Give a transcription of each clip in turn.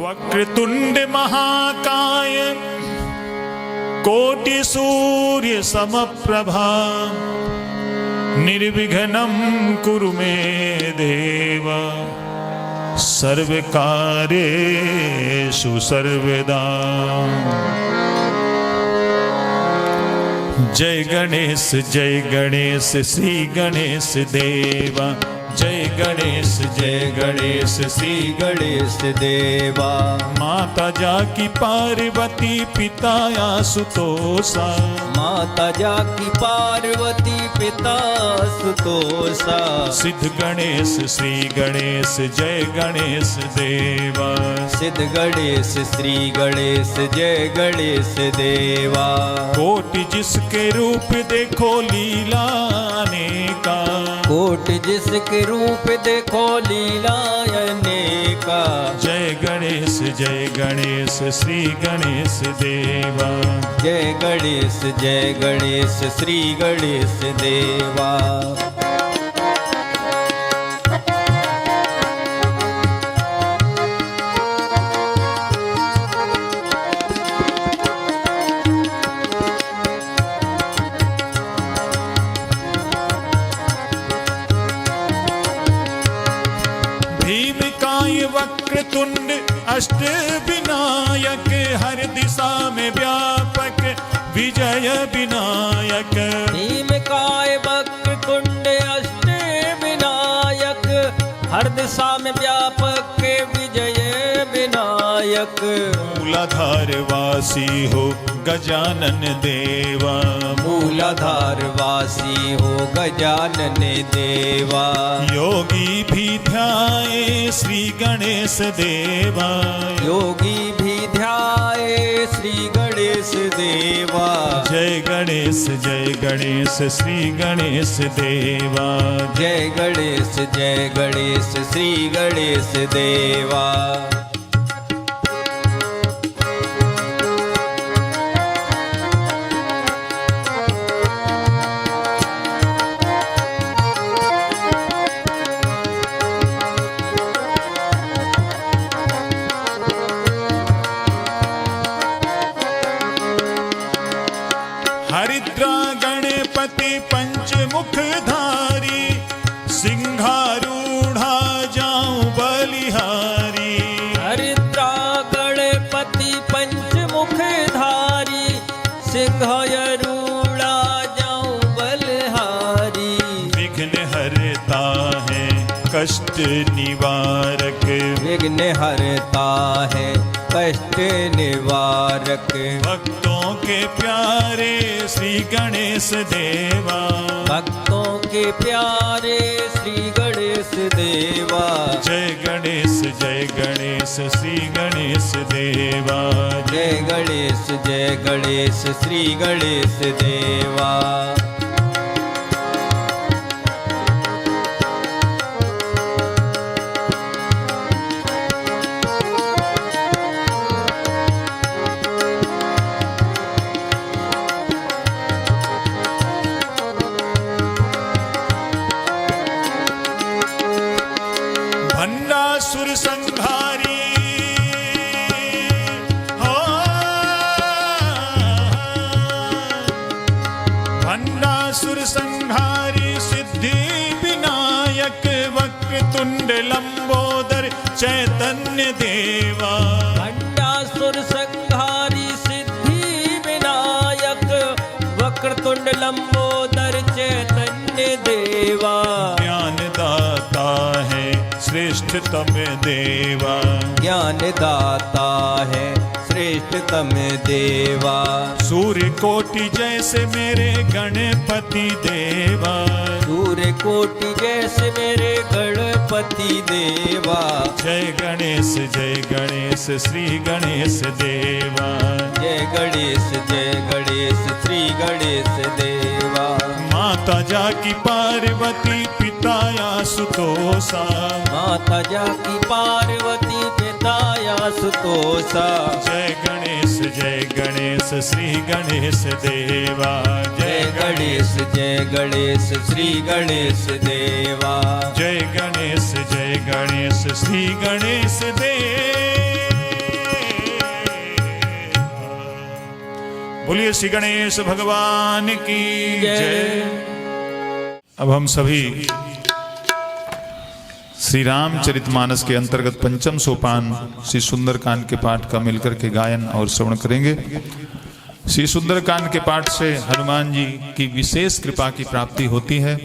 वक्रतुंड महाकाय कोटि सूर्य समप्रभा निर्विघ्नं कुरु मे देव सर्वकार्येषु सर्वदा। जय गणेश श्री गणेश देवा। जय गणेश श्री गणेश देवा। माता जाकी पार्वती पिता आशुतोषा। माता जाकी पार्वती पिता आशुतोषा। सिद्ध गणेश श्री गणेश जय गणेश देवा। सिद्ध गणेश श्री गणेश जय गणेश देवा। कोटि जिसके रूप देखो लीला अनेका। कोटि जिसके रूप देखो लीला अनेका। जय गणेश श्री गणेश देवा। जय गणेश श्री गणेश देवा। भीमकाय वक्रतुंड अष्ट विनायक हर दिशा में व्यापक विजय विनायक। भीमकाय वक्रतुंड अष्ट विनायक हर दिशा में व्यापक विजय विनायक। मूलाधार वासी हो गजानन देवा। मूलाधार वासी हो गजानन देवा। योगी भी ध्याए श्री गणेश देवा। योगी भी ध्याए श्री गणेश देवा। जय गणेश श्री गणेश देवा। जय गणेश श्री गणेश देवा। हरिद्रा गणपति पंचमुखधारी सिंहारूढ़ा जाऊं बलिहारी। हरिद्रा गणपति पंचमुखधारी सिंहारूढ़ा जाऊं बलिहारी। विघ्न हरता है कष्ट निवारक। विघ्न हरता है कष्ट निवारक। भक्तों के प्यारे श्री गणेश देवा। भक्तों के प्यारे श्री गणेश देवा। जय गणेश श्री गणेश देवा। जय गणेश श्री गणेश देवा। भंडासुर संहारी हो। भंडासुर संहारी सिद्धि विनायक वक्रतुंड लंबोदर चैतन्य देवा। भंडासुर संहारी सिद्धि विनायक वक्रतुंड लंबोदर चैतन्य देवा। ज्ञान दाता है श्रेष्ठतम देवा। ज्ञान दाता है श्रेष्ठतम देवा। सूर्य कोटि जैसे मेरे गणपति देवा। सूर्य कोटि जैसे मेरे गणपति देवा। जय गणेश श्री गणेश देवा। जय गणेश श्री गणेश देवा। माता जाकी पार्वती पिता आशुतोषा। माता जाकी पार्वती पिता आशुतोषा। जय गणेश श्री गणेश देवा। जय गणेश श्री गणेश देवा। जय गणेश श्री गणेश देवा। बोलिए श्री गणेश भगवान की जय। अब हम सभी श्री रामचरितमानस के अंतर्गत पंचम सोपान श्री सुंदरकांड के पाठ का मिलकर के गायन और श्रवण करेंगे। श्री सुंदरकांड के पाठ से हनुमान जी की विशेष कृपा की प्राप्ति होती है।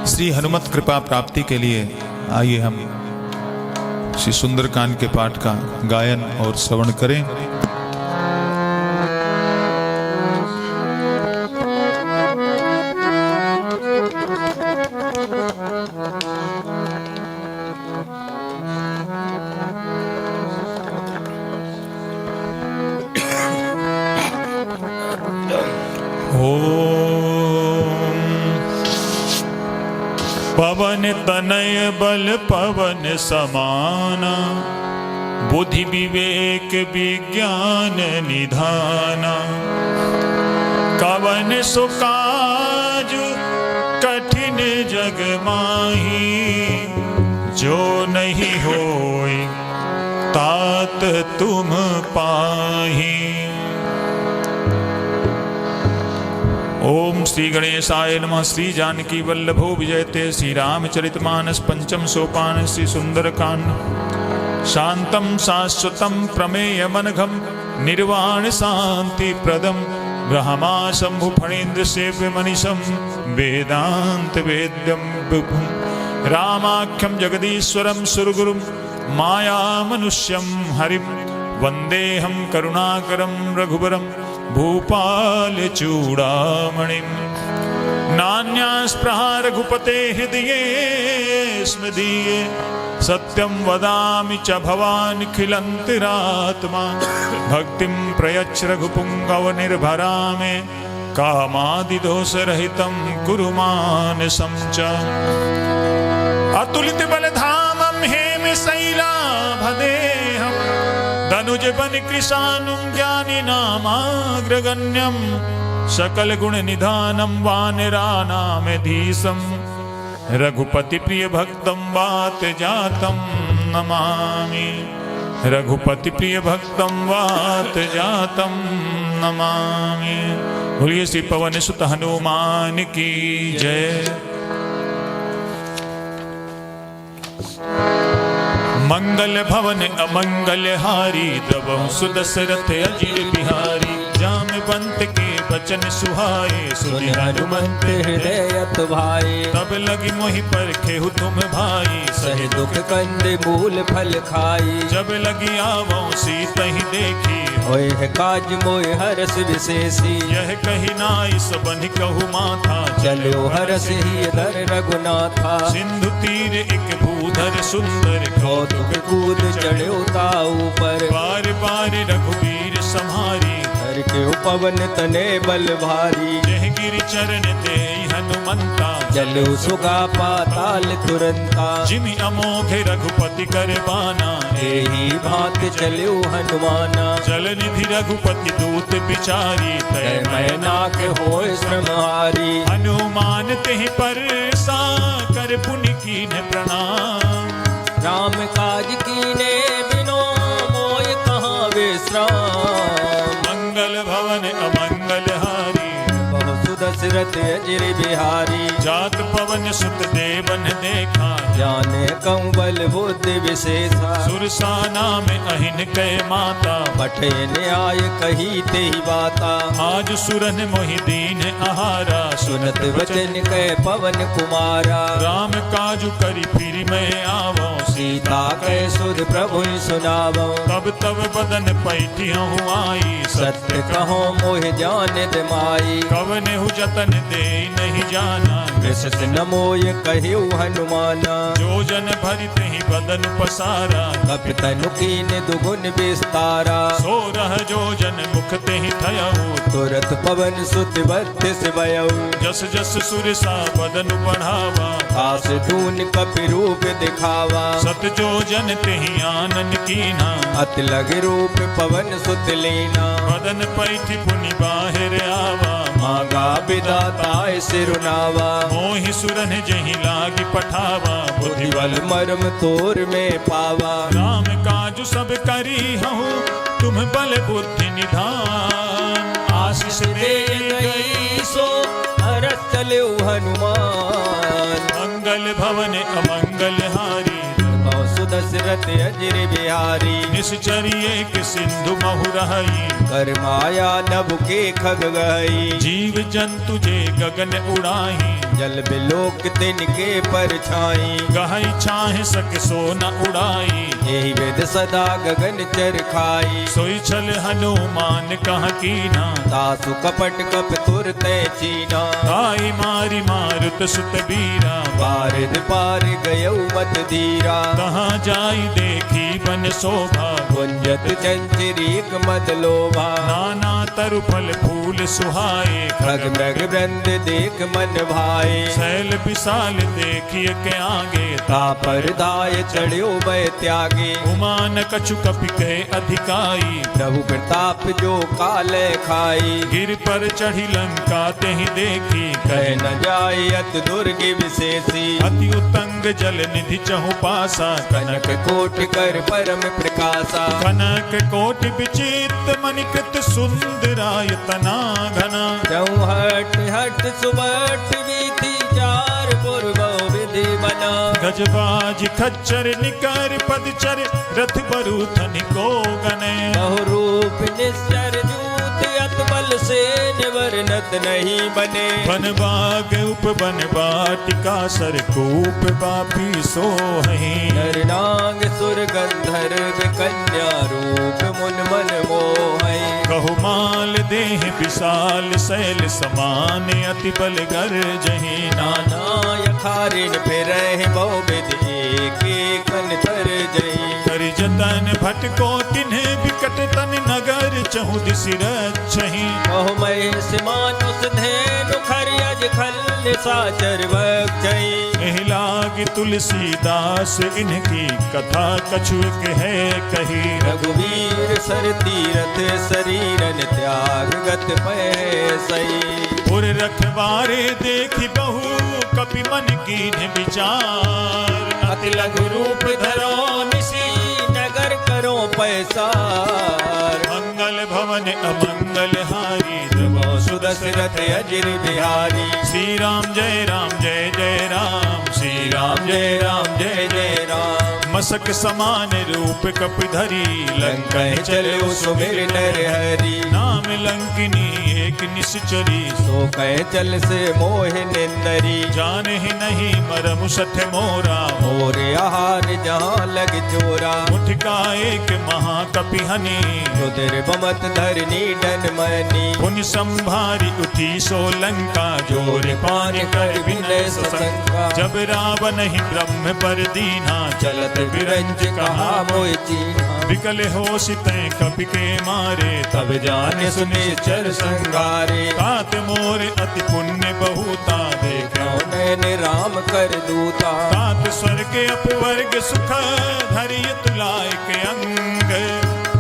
श्री हनुमत कृपा प्राप्ति के लिए आइए हम श्री सुंदरकांड के पाठ का गायन और श्रवण करें। पवन तनय बल पवन समाना, बुद्धि विवेक विज्ञान निधाना। कवन सुकाज कठिन जग माही, जो नहीं होय तात तुम पाही। ओम श्री गणेशाय नमः। श्री जानकी वल्लभो विजयते। श्री रामचरितमानस पंचम सोपान श्री सुंदरकांड। शांतम शाश्वतम प्रमेयमनघम, निर्वाण शांति प्रदम, ब्रह्मा शंभु फणीन्द्र सेव्य मनीषम, वेदांत वेद्यम विभुम। रामाख्यम जगदीश्वरम सुरगुरुम, माया मनुष्यम हरिम, वंदेहम करुणाकरम रघुबरम, भूपाल चूड़ामणिम। नान्यास्पृहा रघुपते हृदये स्मदीये, सत्यं वदामि च भवान् खिलन्तिरात्मा। भक्तिं प्रयच्छ रघुपुङ्गव निर्भरा मे, कामादिदोषरहितं कुरु मानसं च। अतुलित बलधामं हेमशैलाभदेहं, धनुज बन कृशानुं ज्ञानी नामाग्रगण्यं। सकल गुण निधानं वानराणामेधीशं, रघुपति प्रिय भक्तं वात जातं नमामि। रघुपति प्रिय भक्तं वात जातं नमामि। बोलिए श्री पवन सुत हनुमान की जय। मंगल भवन अमंगल हारी, द्रवहु सुदशरथ अजिर बिहारी। जामवंत के बचन सुहाए, सुनि हनुमंत हृदय भाई। तब लगी मोहि परखेहु तुम भाई, सहि दुख कंद मूल फल खाई। जब लगी आवो सीतहि देखी, होय है काज मोय हरस विशेषी। यह कही नाई सबनि कहु माथा, चलो हरस ही धर रघुनाथा। सिंधु तीर एक भूधर सुंदर, कौतुक कूद चढ़ो ताऊ पर। बार बार रघुवीर सम्हारी, हर के पवन तने बल भारी। जह गिरि चरण दे हनुमंता, चलो सुगा पाताल तुरंता। जिमि अमोघ रघुपति कर बाना, एही भांत चलो हनुमाना। जल निधि रघुपति दूत बिचारी, तय मैनाक होय श्रमहारी। हनुमान तेहि पर सा कर पुनि कीन्ह प्रणाम। राम काज कीने बिनो मोय कहाँ विश्राम। मंगल भवन अमंगल हारी, बहु सुदशरथ अजिर बिहारी। जात पवन सुत देवन देखा, जाने कंवल बुद्धि विशेषा। सुरसाना में अहिन कै माता, पठे न्याय कही तेहि बाता। आज सुरन मोहि दीन आहारा, सुनत वचन कै पवन कुमारा। राम काजु करि फिर मैं आवो, सीता कै सुध प्रभु सुनावो। तब तब बदन पैठियहु आई, सत्य कहो मोह जान माई। कवनेहु जतन दे नहीं जाना, कृष्ण न मोय कहिउ हनुमाना। जो जन भरित ही बदन पसारा, कपितनु कीन दुगुन विस्तारा। सो रह जो जन मुख ते ही थयऊ, तुरत पवन सुत बत्तिस भयउ। जस जस सुरसा बदन बढ़ावा, आस दून कपि रूप दिखावा। सत जो जन ते ही आनन कीना, अत लग रूप पवन सुत लीना। बदन पैठ पुनि बाहिर आवा, मांगा विदाताय सिरुनावा मोहि सुरन जहि लागी पठावा बुद्धि बल बुद्धिबल मर्म तोर में पावा राम काजु सब करी हूँ तुम बल बुद्धि निधान आशीष दे गई सो हरत चले हनुमान मंगल भवन अमंगल हारी दशरथ अजर बिहारी निश्चर्य के सिंधु महु रही कर माया नभ के खग गई जीव जंतु जे गगन उड़ाही जल बिलोक तिनके परछाई गहई छाहे सक सो न उड़ाई यही वेद सदा गगन चर खाई सोई छल हनुमान कह कीना तासु कपट कप तुर तय चीना ताई मारी मारुत सुत बीरा पारिद पार गयौ मत धीरा कहाँ जाई देखी बन शोभा गुंजत चंचरीक मद लोभा नाना तरु फल फूल सुहाए खग मृग वृंद देख मन भाए शैल विशाल देखिए के आगे तापर दाय चढ़्यो भय त्यागे उमान कछु कपि के अधिकाई प्रभु प्रताप जो काल खाई गिर पर चढ़ी लंका तेहि देखी कह न जाय अत दुर्ग विशेषी अति उतंग जल निधि चहु पासा कनक कोट कर परम प्रकाशा कनक कोटि विचित्र मणिकृत सुंदरायतना घना चौहट हट सुबट विधि चार पूर्व विधि बना गजबाज खच्चर निकर पदचर रथ बरूथन को गने बहुरूप निश्चर जूत अत बल से निवर्णत नहीं बने वन बाग उप वन बाटिका सरकूप बापी सोहि नरनांग सुर गंधर्व कन्या रूप मुन मन मोहै कहु माल देह विशाल शैल समान अति बल गर जही नाना नाना यखारिन फिर बहु विधि एक कर जई कर जतन भटको तिन्ह विकट तन नगर चहु दिसि रक्षहि बहु महेश मानुष धेनु खरियज खल साचर बक्षई एहि लाग तुलसीदास इनकी कथा कछुक है कही रघुवीर सर तीरथ शरीरन त्याग गत पैसई पुर रखवारे देखि बहु कपि मन कीन्ह विचार अति लघु रूप धरो निशी नगर करो पैसार मंगल भवन अमंगल हारी सुदशरथ अजिर बिहारी श्री राम जय जय राम श्री राम जय राम जय जय राम मसक समान रूप कप धरी लंका चलो सुमिर नर हरि नाम लंकिनी एक निश्चरी सो कह चल से मोह निंदरी जान ही नहीं मरम सठ मोरा मोर आहार जहाँ लग चोरा मुठका एक महाकपि हनी रुद्र बमत धरनी डन मनी पुनि संभारी उठी सो लंका जोर पान कर विनय सशंका जब रावण ही ब्रह्म पर दीना चलत बिरंज कहा मोह चीना विकल हो सिते कपि के मारे तब जाने सुने चर संगारे तात मोर अति पुण्य बहुता देख नैन राम कर दूता तात स्वर्ग अपवर्ग सुख धरिय तुलाय के अंग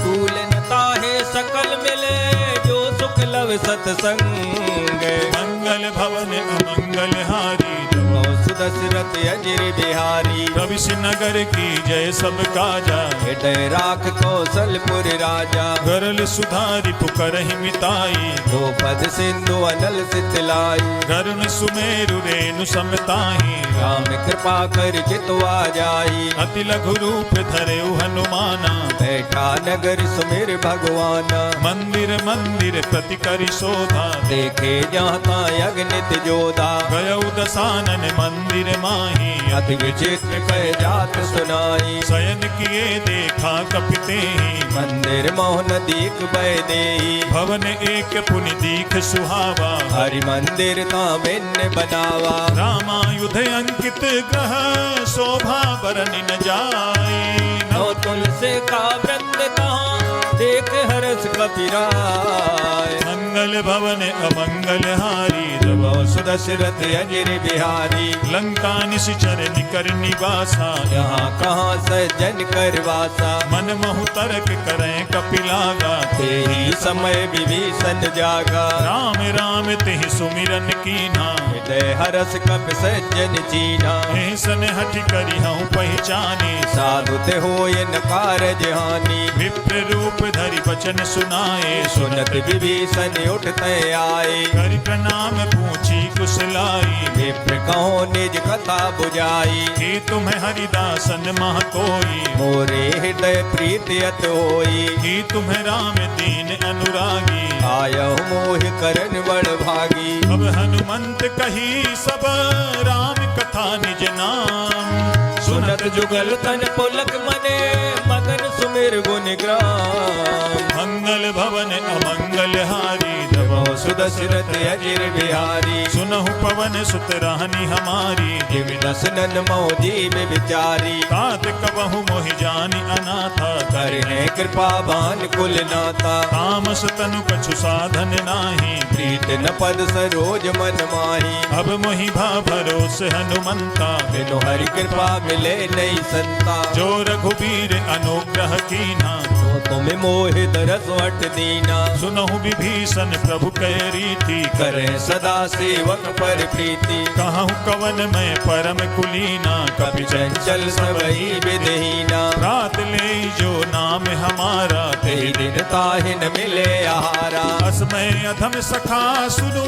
तूलनता है सकल मिले जो सुख लव सतसंग मंगल भवन अमंगल हारी सुदशरथ अजिर बिहारी रवि नगर की जय सब काजा हृदय राख कौशलपुर राजा गरल सुधारी पुकरहि मिताई द्रौपद सिंधु अनल सितलाई गरुण सुमेरु रेणु समताही राम कृपा कर जितवा जाई अति लघु रूप धरे हनुमाना बैठा नगर सुमिर भगवाना मंदिर मंदिर प्रति करि शोधा देखे जाता अग्नित जोधा गयौ दसानन मंदिर माही अति विचित्र कह जात सुनाई शयन किए देखा कपिते मंदिर मोहन दीक बह देई भवन एक पुनि दीख सुहावा हरि मंदिर ता भिन्न बनावा रामायुध अंकित ग्रह शोभा बरन न जाई नौ तुलसी का वृंद कहाँ देख हरस कपिराय। मंगल भवन अमंगल हारी प्रभो सुदशरथ अजिर बिहारी। लंका निश्चर निकर निवासा यहाँ कहाँ सज्जन कर वासा। मन महु तर्क करें कपिलागा ते ही समय विभीषण जागा। राम राम तेहि सुमिरन कीना हृदय हरस कपि सज्जन चीना। ऐसन हठ करी हूँ पहचाने साधु ते होय न कारज हानि। विप्र रूप धरि वचन सुनाए सुनत विभीषण उठते आए। कर प्रणाम पूछी कुशलाई विप्र कहो निज कथा बुझाई। हे तुम्हें हरिदासन मह कोई मोरे हृदय प्रीति अत होई। हे तुम्हें राम दीन अनुरागी आयहु मोहि करन बड़ भागी। अब हनुमंत कही सब राम कथा निज नाम सुनत जुगल तन पुलक मने मगन सुमिर गुण ग्राम। मंगल भवन अमंगल हारी प्रभो सुदशरथ अजिर बिहारी। सुनहु पवन सुत रानी हमारी जिम दसनन मो जीव विचारी। तात कबहु मोहि जानी अनाथा करने कृपा बान कुल नाता। तामस तनु कछु साधन नाही प्रीत न पद सरोज मन माही। अब मोहि भा भरोस हनुमंता बिनु हरि कृपा मिले नहीं संता। जो रघुबीर अनुग्रह कीना तो तुम्हें मोहित रस वट दीना। सुनहु विभीषण प्रभु कह रीति करे सदा सेवक पर प्रीति। कहूँ कवन में परम कुलीना कपि चंचल सबई विधहीना। रात ले जो नाम हमारा ते दिन ताहि न मिले आहारा। असमय अधम सखा सुनो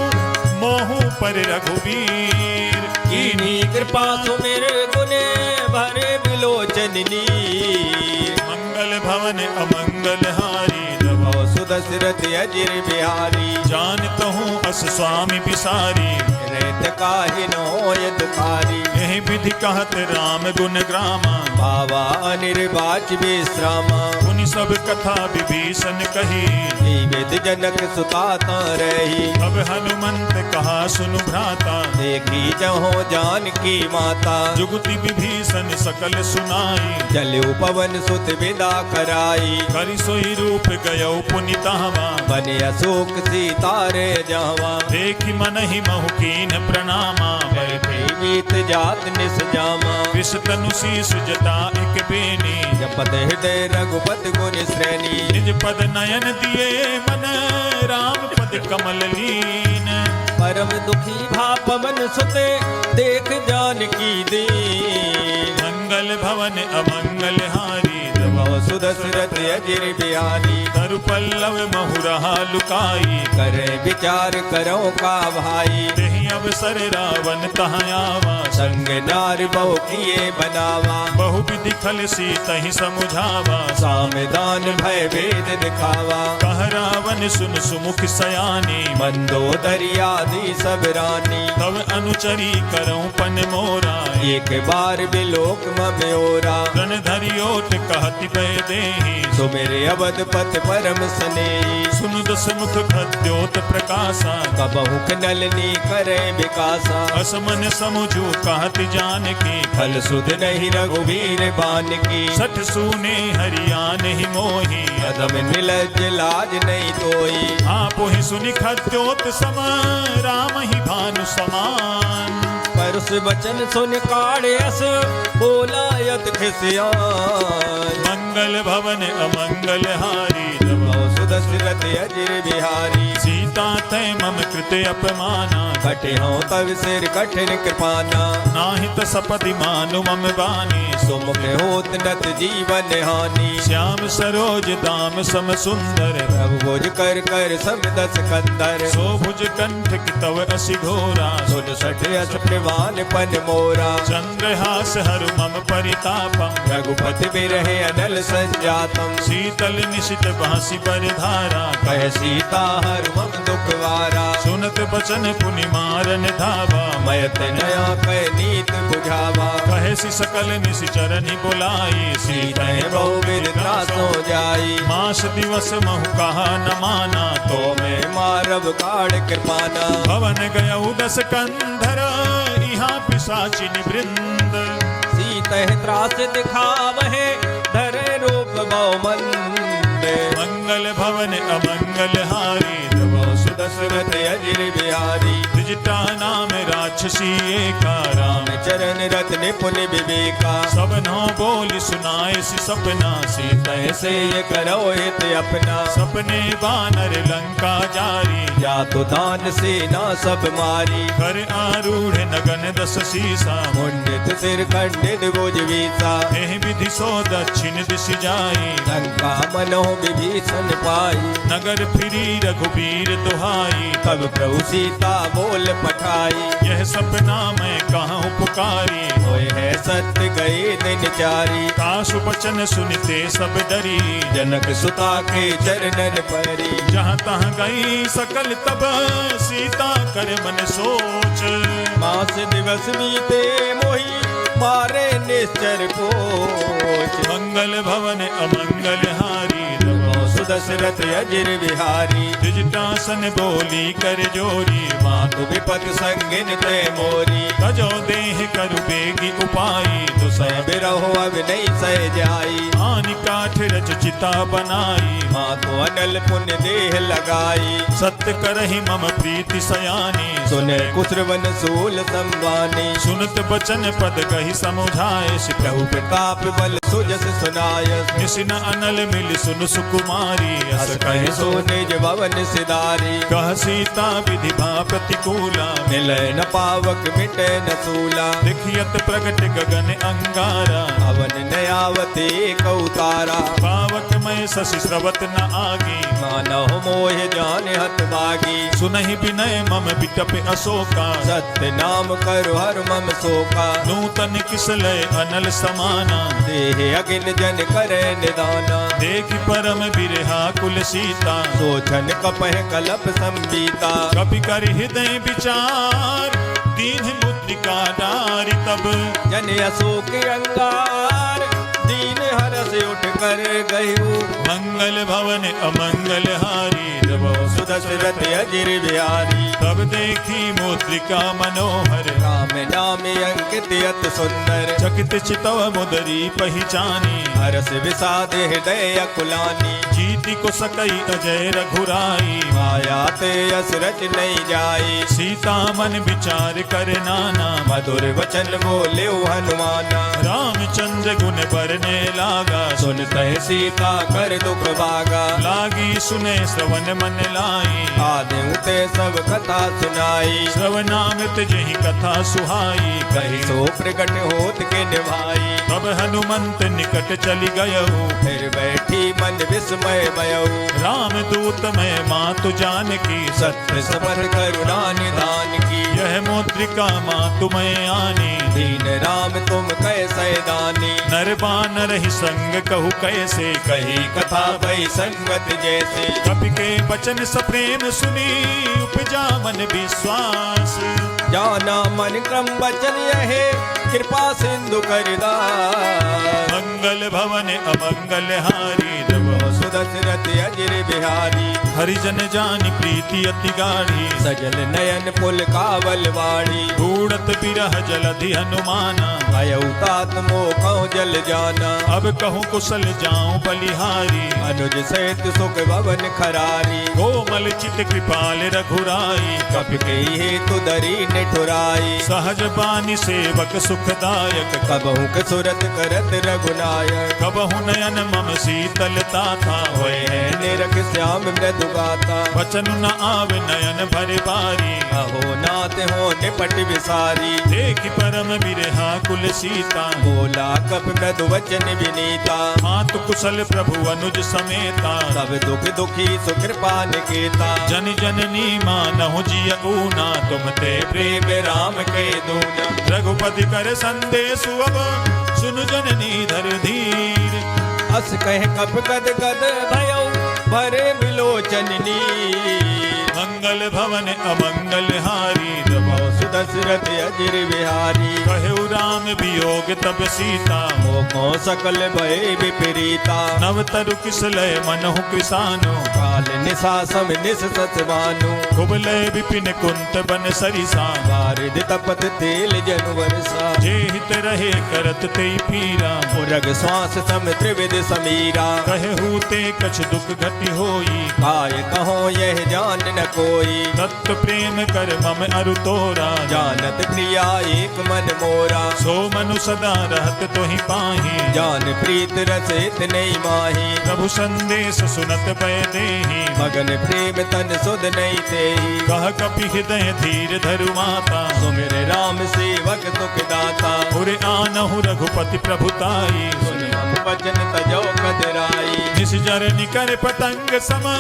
मोहु पर रघुवीर कीनी कृपा सुमिर गुने भरे बिलोचन नीर। मंगल भवन अमंगल हारी प्रभो सुदशरथ अजिर बिहारी। जानत हूँ अस स्वामी बिसारी रेत काहि न होय दुखारी। यही विधि कहत राम गुण ग्रामा बाबा अनिर्वाच विश्रामा। उन सब कथा विभीषण कही जीवित जनक सुताता रही। अब हनुमंत कहा सुनु भ्राता देखी जहो जानकी माता। जुगति विभीषण सकल सुनाई जलु पवन सुत विदा कराई। करि सोई रूप गयो पुनितावा बने अशोक सीतारे जावा। देखि मन ही महु कीन प्रणामा बैठे मीत जात निस जामा। विष तनु शीस जटा एक बेनी जपत हृदय रघुपत गुण श्रेणी। निज पद नयन दिए मन राम पद कमल लीन परम दुखी भा पवन सुते देख जानकी दीन। मंगल भवन अमंगल हारी प्रभो सुदशरथ अजिर बिहारी। तरु पल्लव महु रहा लुकाई करे विचार करो का भाई। तेहि अवसर रावण तहाँ आवा संग नार बहु किए बनावा। बहु विधि खल सी तहि समुझावा सामदान भय भेद दिखावा। कह रावण सुन सुमुख सयानी मंदोदरी आदि सब रानी। तब अनुचरी करऊं पन मोरा एक बार बिलोक मम्योरा। रण धरियोट कहति पै देहि सुमेरे अवध पथ परम स्नेही। सुनु दस मुख खद्योत प्रकाशा कबहु नलनी करे विकासा। असमन समुझू कहति जानकी फल सुध नहीं रघुवीर बान की। सठ सूने हरियान ही मोही अदम निलज लाज नहीं तोई। आप ही सुनि खद्योत सम राम ही भानु समान परुष वचन सुन काढ़े अस बोला यत खिसियान। मंगल भवन अमंगल हारी प्रभो सुदशरथ अजिर बिहारी। सीता तय मम कृते अपमाना कटे हो तव सिर कठिन कृपाना। नाहित सपदि मानु मम बानी सुमुख होत नत जीवन हानि। श्याम सरोज दाम सम सुंदर प्रभु भुज कर कर सब दस कंदर। शोभुज कंठ की तव असि घोरा सुन सठ अस प्रवान पन मोरा। चंद्रहास हरु मम परितापम रघुपति बिरहे अनल संजातम। शीतल निशित बांसी पर धारा कह सीता हर मम दुखवारा। सुनत बचन पुनि मारन धावा मयत नया कह नीत बुझावा। कहे सि सकल निशिचरनि बुलाई सीते बहु विरता सो जाई। मास दिवस महु कहा न माना तो मैं मारब काढ़ कृपाना। भवन गयउ दस कंधर यहाँ पिशाचिन वृंद सीते त्रास दिखावहे धरे रूप बहु मंद। मंगल मंगल भवन अमंगल हारी तब सुदशरथ अजिर बिहारी त्रिजटा नाम राक्षसी एका राम चरण रत निपुण विवेका सब नौ बोल सुनाए सी सपना सीता ऐसे ये करो हित अपना सपने बानर लंका जारी या तो दान सेना सब मारी कर आरूढ़ नगन दस सीसा मुंडित सिर खंडित भुज वीसा एह विधि सो दक्षिण दिश जाई लंका मनो विभीषण पाई नगर फिरी रघुबीर दुहाई तब प्रभु सीता बोल पठाई यह सपना मैं कहाँ पुकारी होए है सत्य गए दिन चारी काशु बचन सुनते सब डरी जनक सुता के चरणन परी जहाँ तहाँ गई सकल तब सीता कर मन सोच मास दिवस बीते मोही मारे निश्चर पोच मंगल भवन अमंगल हारी सुदशरथ अजिर बिहारी द्विजटासन बोली कर जोरी मातु विपत संगिन ते मोरी तजो देह करु बेगी उपाई तो सह बिरहो अब नहीं सह जाई आनि काठ रच चिता बनाई मातु अनल पुण्य देह लगाई सत्य करहि मम प्रीति सयानी सुने कुसुरवन सूल संवानी सुनत बचन पद कहि समुझाए प्रभु प्रताप बल सुजस सुनाय निसिन अनल मिल सुन सुकुमारी हस कहे सो निज भवन सिधारी कह सीता विधि भा प्रतिकूला मिले न पावक मिटे न सूला देखियत प्रगट गगन अंगारा अवन नयावते कौतारा पावक में शशि स्रवत न आगी मानव मोह जान हत बागी सुनहि विनय मम बिटप अशोका सत्य नाम करो हर मम शोका नूतन किसलय अनल समाना देह अगिन जन करे निदाना देख परम बिरहा कुल सीता सोचन कपह कलप संबीता कपि कर हृदय विचार दीन मुद्रिका डारी तब जन अशोक अंगार दीन हरस उठ कर गयु मंगल भवन अमंगल हारी सुदशरथ अजिर बिहारी तब देखी मुद्रिका मनोहर राम नाम अंकित अत सुंदर चकित चितव मुदरी पहचानी हरस विषाद हृदय अकुलानी जीति को सकई अजय रघुराई माया ते असरच नहीं जाई सीता मन विचार कर नाना मधुर वचन बोले हनुमाना रामचंद्र गुण बरने लागा सुनते सीता कर दुख भागा लागी सुने श्रवण मन लाई आदि उते सब कथा सुनाई श्रवणामृत जही कथा सुहाई कही सो प्रकट होत के निभाई तब हनुमंत निकट चली गयऊ फिर बैठी मन विस्मय भयऊ राम दूत में मातु जानकी सत्य सबर करुणा निधान की यह मुद्रिका मातु में आनी दीन राम तुम कैसे दानी नर बानर ही संग कहू कैसे कही कथा भई संगत जैसे कपि के वचन सप्रेम सुनी उपजा मन विश्वास जाना मन क्रम वचन यहे कृपा सिंधु करदा मंगल भवन अमंगल हारी सुदशरथ अजिर बिहारी हरिजन जानी प्रीति अति गाढ़ी सजल नयन पुल कावल वाणी बूढ़त बिरह जलधि हनुमाना अयउतात मोखौ जल जाना अब कहूँ कुशल जाऊं बलिहारी अनुज सहित सुख भवन खरारी कोमल चित कृपाल रघुराई कपि के हेतु दरी निठुराई सहज बानी सेवक सुखदायक कबहु के सुरत करत रघुनायक कबहु नयन मम शीतलता था होए है निरख श्याम मृदु गाता वचन न आवे नयन भरे बारी अहो नाथ हो निपट विसारी देख परम बिरहा कुल सीता बोला कप मृदु वचन विनीता मात कुशल प्रभु अनुज समेता सब दुख दुखी सुकृपा निकेता जन जननी मानहु जिय ऊना तुम ते प्रेम राम के दूना रघुपति कर संदेश अब सुन जननी धर धीर अस कह कप गद गद भयो भरे बिलोचन नीर मंगल भवन अमंगल हारी प्रभु सुदशरथ अजिर बिहारी। कहु राम वियोग तब सीता, मोको सकल भय विपरीता। नव तरु किसलय मनहु कृसानु, काल निशा सम निस सतवानु। कुबलय विपिन कुंत बन सरिसा, बारिद तपत तेल जन वर्षा। जे हित रहे करत ते पीरा, उरग श्वास सम त्रिविध समीरा। कहु ते कछ दुख घटि होई, काय कहो यह जान न कोई। तत्व प्रेम कर मम अरु तोरा, जानत प्रिया एक मन मोरा। सो मनु सदा रहत तोहि पाहि, जान प्रीत रसित नहीं माही। प्रभु संदेश सुनत पय देहि, मगन प्रेम तन सुध नहीं तेहि। कह कपि हृदय धीर धरु माता, सुमिर राम सेवक तुक दाता। उरे आनहु रघुपति प्रभुताई, सुनि हम वचन तजो कदराई। निस जर निकर पतंग सम,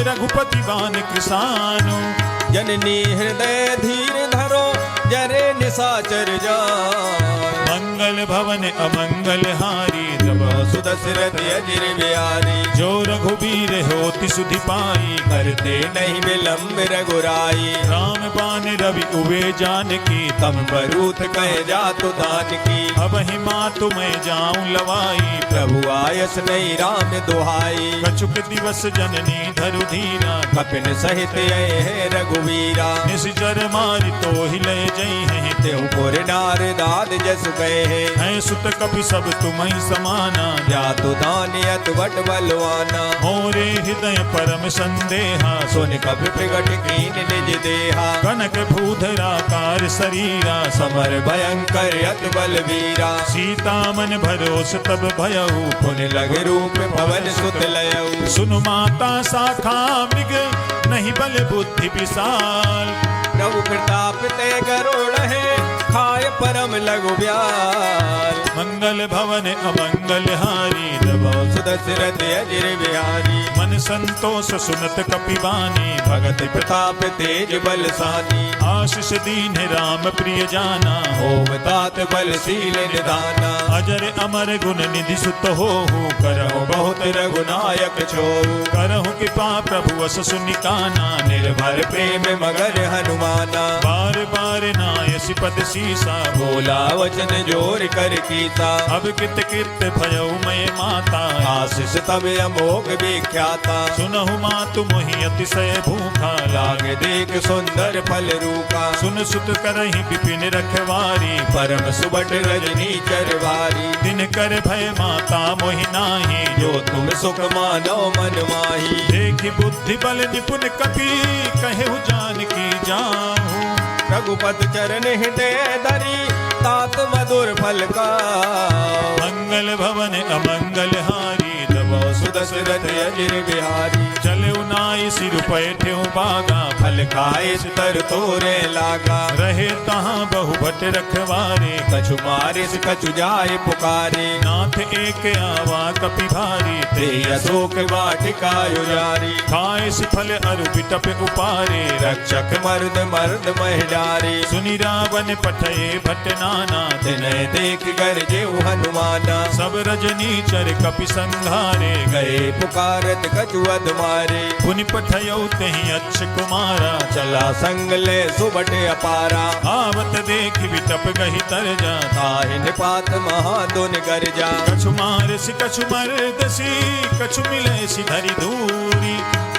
रघुपति बान कृसानु। जननी हृदय धीर धरो, जरे निशाचर जान। मंगल भवन अमंगल हारी, तब सुदशरथ अजिर बिहारी। जो रघुबीर होति सुधि पाई, करते नहीं विलम्ब रघुराई। राम बान रवि उबे जानकी, तम बरूथ कह जातु दान की। अब ही मातु मैं जाऊं लवाई, प्रभु आयस नहीं राम दुहाई। कछुक दिवस जननी धरु धीरा, कपिन सहित आए है रघुवीरा। निश्चर मारि तो ही ले जई हैं, तेहु पुर नार दाद जस गए है सुत कपि सब तुम्हि समाना। जातु दानियत बट बलवाना। मोरे हृदय परम संदेहा, सुन कपि प्रगट कीन निज देहा। कनक भूधराकार शरीरा, समर भयंकर अत बलवीरा। सीता मन भरोस तब भयऊ, पुन लग रूप पवन सुत लयऊ। सुनु माता शाखा मृग, नहीं बल बुद्धि विशाल। प्रभु प्रताप ते गरुड़ है, खाय परम लघु ब्याल। मंगल भवन अमंगल हारी, तब सुदशरथ अजिर बिहारी। मन संतोष सुनत कपिवानी, भगत प्रताप तेज बलसानी। आशीष दीन राम प्रिय जाना, ओम तात बलशील निदाना। अजर अमर गुण निधि सुत होहु, करहु बहुत रघुनायक छोहु। करहु कृपा प्रभु अस सुनिकाना, निर्भर प्रेम मगर हनुमाना। बार बार नायसि पद सीसा, बोला वचन जोर कर कीता। अब कित कित भयउ मैं माता, आशीष तब अमोघ विख्याता। सुनहु मातु मोहि अतिशय भूखा, लाग देख सुंदर फल रूपा। सुन सुत करहि विपिन रखवारी, परम सुबट रजनी चरवारी। दिन कर भय माता मोहि नाही, जो तुम सुख मानो मन माही। देखि बुद्धि बल निपुण कपि, कहु जानकी जाहू। रघुपत चरण हृदय धरी, तात मधुर फल का। मंगल भवन अमंगल हारी, तब सुदशरथ अजिर बिहारी। चले नाई सिर पैठ्यु बागा, फल खाए तर तोरे लागा। रहे तहाँ बहु भट रखवारे, कछु मारिस कछु जाय पुकारे। नाथ एक आवा कपि भारी, ते अशोक वाटिका उजारी। खाए फल अरु बिटप उपारे, रक्षक मर्द मर्द महिडारी। सुनि रावण पठये भट नाना, तिनय देख गरजे हनुमाना। सब रजनी चर कपि संघारे, गए पुकारत कछु अध मारे। पुनि पठयौ तेहि अच्छ कुमारा, चला संग ले सुबट अपारा। आवत देख बिटप गहि तरजा, ताहि निपात महादुन गरजा। कछु मारसि कछु मरदसी, कछु मिलैसि धरि दूरी।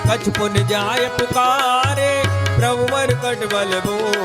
कछु पुन जाय पुकारे, प्रभु मरकट बल बोल।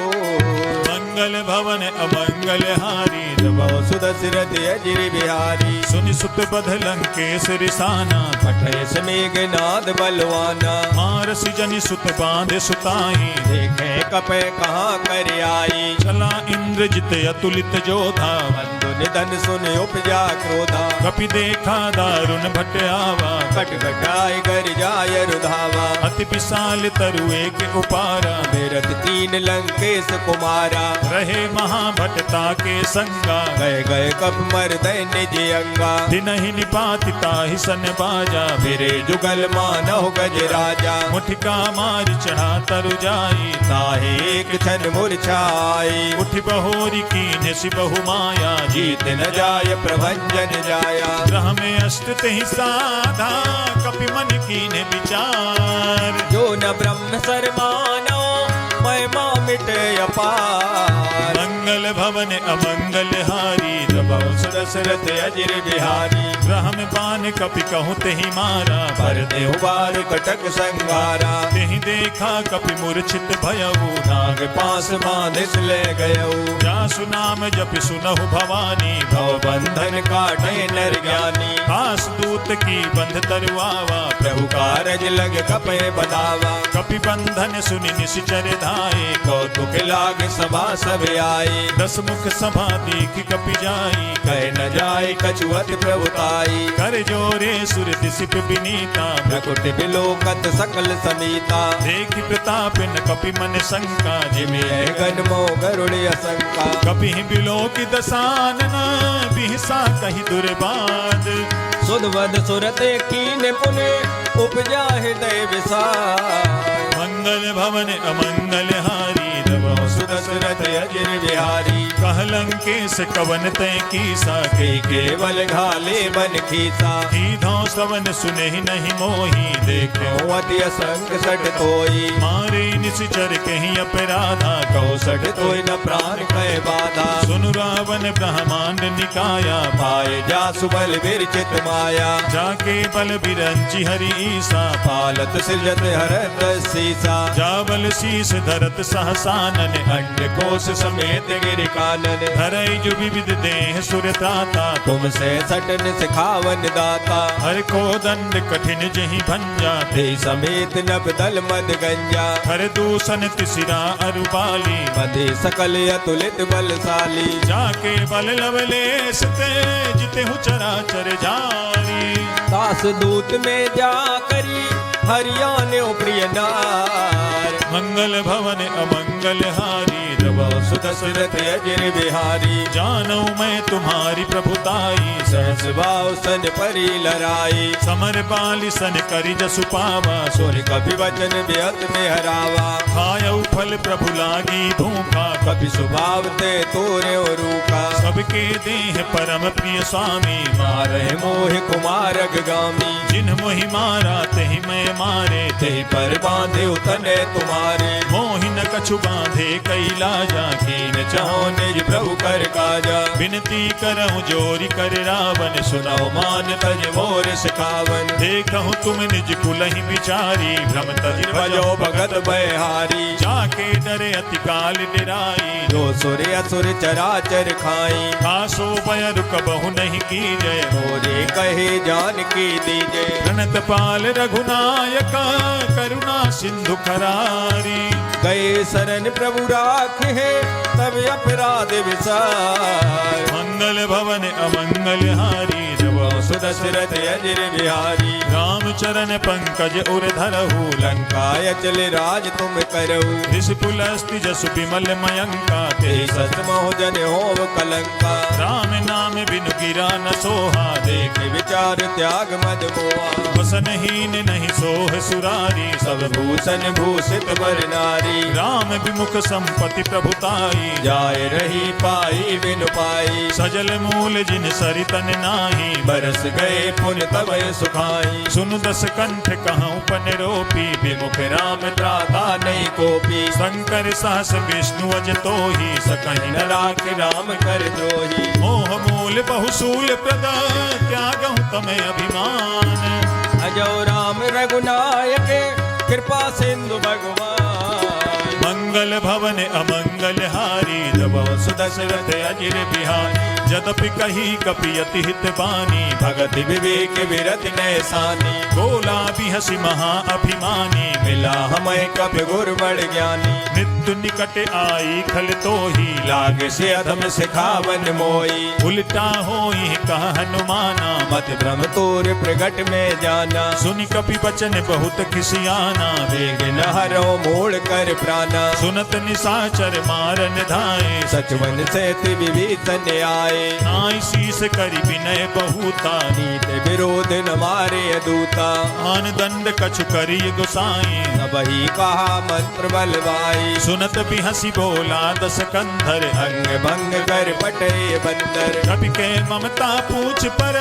मंगल भवन अमंगल हारी, तब सुदशरथ अजिर बिहारी। सुनि सुत बध लंकेश रिसाना, पठय मेघनाद बलवाना। मारसि जनि सुत बांधे सुताई, देखे कपे कहाँ कर आई। चला इंद्रजित अतुलित जोधा, बंधु निधन सुन उपजा क्रोधा। कपि देखा दारुण भट आवा, कट कटाई कर जाय रुधावा। अति विशाल तरु एक उपारा, मेरठ तीन लंकेश कुमारा। रहे महाभटता के संगा, गए गए कप मर निज अंगा। दिनहि निपाति ताहि सन बाजा, मेरे जुगल मानव गज राजा। मुठिका मारि चढ़ा तरु जाई, ताहे एक क्षण मूर्छाई। उठ बहोरी कीन्ह सि बहु माया, जीत न जाय प्रभंजन जाया। ग्रह में अष्ट तेहि साधा, कपि मन कीन्ह विचार। जो न ब्रह्म सर मानो, महिमा मिटे अपार। मंगल भवन अमंगल हारी प्रभु सुदशरथ अजिर बिहारी। ब्रह्म बान कपि कहूँ तेहि मारा पर देहु बार कटक संगारा। तेहि देखा कपि मूर्छित भयऊ नाग पास बांधिस ले गयऊ। जासु नाम जपि सुनहु भवानी भव बंधन काटे नर ज्ञानी। खास दूत की बंध तरुआवा प्रभु कारज लग कपे बनावा। कपि बंधन सुनि निश्चर धाये कौतुक लाग सभा सब आई। दस मुख सभा देख कपि जाई कह न जाय कछुअत प्रभुताई। कर जोरे सुर दिसिप बिनीता प्रकुट बिलोकत सकल समीता। देखि प्रताप न कपि मन शंका जिमे गण मो गरुड़ असंका। कपि बिलोकि दसानन बिहसा कहि दुर्बाद सुधवद सुरते कीन पुने उपजा हृदय विसार। मंगल भवन अमंगल हारी सुदशरथ अजिर बिहारी। कहलंकेश कवन तय कीसा के केवल घाले बन खीसा। कीधौ सवन सुने नहीं मोही देखे अति असंग सट तोई। मारे निश्चर कहीं अपराधा कौसठ तोय न प्राण कह बाधा। सुनु रावण ब्रह्मांड निकाया पाए जा सुबल विरचित माया। जाके बल बिरंची हरि ईसा पालत सृजत हरत सीसा। जावल शीस धरत सहसानन अंड कोश समेत गिर कानन। धरई जो विविध देह सुरताता तुमसे सटन सिखावन दाता। हर को दंड कठिन जही भंजा ते समेत नभ दल मद गंजा। हर दूषण तिसिरा अरुबाली मधे सकल अतुलित बलशाली। जाके बल लवलेश ते जिते चराचर जारी। दास दूत में जा करी हरियाणे प्रिय नार। मंगल भवन अमंगल हारी सुदशरथ अजिर बिहारी। जानू मैं तुम्हारी प्रभुताई सहस भाव सन परी लड़ाई। समर बाली सन करी जसु पावा सुन कभी वचन बेअत में हरावा। खायऊ फल प्रभु लागी भूखा कभी स्वभाव ते तोरे रूखा। सबके देह परम प्रिय स्वामी मारे मोह कुमार गामी। जिन मोहि मारा तेहि मैं मारे तेहि पर बांधे उतने तुम्हारे। मोहि न कछु बांधे कैलाजा कीन चाहो निज प्रभु कर काजा। विनती करहु जोरी कर रावण सुनाओ मान तज मोर सिखावन। देखहु तुम निज कुलहि बिचारी भ्रम तज भजो भगत बहारी। जाके डरे अति काल डिराई जो सुर असुर चराचर खाई। खासो भय रुक बहु नहीं की जय मोरे कहे जान की दीजे। प्रणत पाल रघुनायक करुणा सिंधु खरारी। गए शरण प्रभु राख है तब अपराध विसार। मंगल भवन अमंगल हारी सुदशरथ अजिर बिहारी। राम चरण पंकज उर धरहु लंकाय चले राज तुम करहु। ऋषि पुलस्ति जसु विमल मयंका ते सत मोह जन होव कलंका। राम नाम बिनु गिरा न सोहा देख विचार त्याग मद मोहा। वसनहीन नहीं सोह सुरारी सब भूषण भूषित बर नारी। राम विमुख संपत्ति प्रभुताई जाय रही पाई बिनु पाई। सजल मूल जिन सरितन नाही बरस गए पुन तब सुखाई। सुनु दस कंठ कहूँ पन रोपी विमुख राम त्राता नहीं कोपी। शंकर सहस विष्णु अज तो ही सकहि न राख राम कर द्रोही। मोह मूल बहुसूल प्रद त्यागहु तमें अभिमान। अजो राम रघुनायक कृपा सिंधु भगवान। मंगल भवन अमंगल हारी सुदशरथ अजिर बिहारी। जदपि कही कपि अति हित बानी भगत विवेक विरत नैसानी। बोला बिहसी महा अभिमानी मिला हमें कप गुर बड़ ज्ञानी। मृत्यु निकट आई खल तो ही लाग से अधम सिखावन मोई। उल्टा होई कह हनुमाना मत भ्रम तोर प्रगट में जाना। सुनि कपि बचन बहुत खिसियाना वेग न हरो मोड़ कर प्राणा। सुनत निशाचर मारन धाये सचवन से विभीषण आए। नाई शीस करि विनय बहुता नीत विरोध न मारे दूता। आन दंड कछु करि गोसाई वही कहा मंत्र बलवाई। सुनत बिहसी बोला दस कंधर अंग भंग कर पटे बंदर। कपि के ममता पूछ पर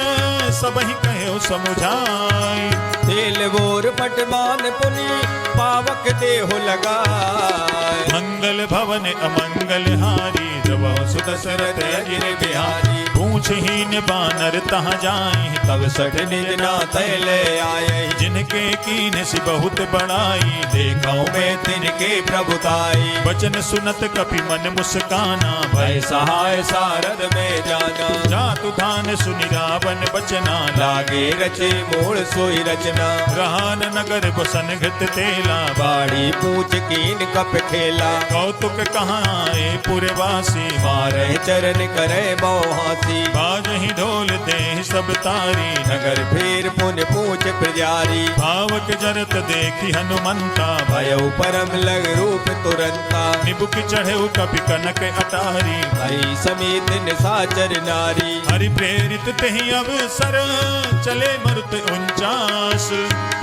सबहि कहो समुझाई। ते बेल बोर पटवान पुनि पावक देहो लगाए। मंगल भवन अमंगल हारी जब सुदशरथ अजिर बिहारी। पूछहीन बानर तहाँ जाई तब सठ निज नाथ ले आए। जिनके कीन सी बहुत बड़ाई देखो में तिनके प्रभुताई। वचन सुनत कपि मन मुस्काना भय सहाय सारद में जाना। जातु धान सुनि रावण बचना लागे रचे मूल सोई रचना। रहान नगर बसन घृत तेला बाड़ी पूछ कीन कप खेला। कौतुक कहाँ आए पुरवासी मारे चरण करे मोहासी। बाजहि ढोल दे सब तारी नगर फेर पुन पूछ प्रजारी। भावक जरत देखी हनुमंता भयउ परम लग रूप तुरंता। निबुक चढ़े कपि कनक अटारी हरि समेत निशाचर नारी। हरि प्रेरित तेहि अवसर चले मरुत 49।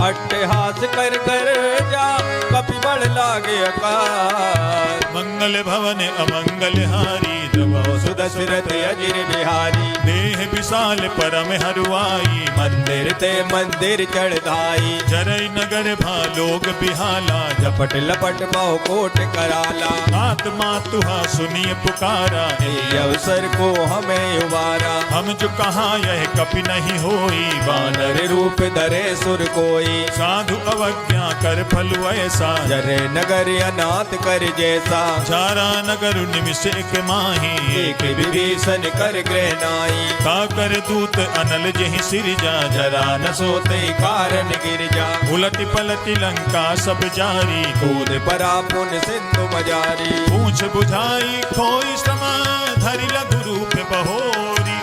अट्टहास कर कर जा कपि बड़ लागे अकाल। मंगल भवन अमंगल हारी जब सुदशरथ अजिर बिहारी। देह विशाल परम हरुआई मंदिर ते मंदिर चढ़ाई। जरई नगर भालोग बिहाला झपट लपट बहु कोट कराला। आत्मा तुहा सुनिए पुकारा ये अवसर को हमें उबारा। हम जो कहा यह कपि नहीं होई वानर रूप धरे सुर कोई। साधु अवज्ञा कर फलु ऐसा जरे नगर अनाथ कर जैसा। चारा नगर निमिष एक माही एक विभीषण कर ग्रह नाई। का कर दूत अनल जहि सिरजा जरा न सोते कारण गिर जा। उलट पलट लंका सब जारी कूद परा पुन सिंधु मजारी। पूछ बुझाई खोई समा धरि लघु रूप बहोरी।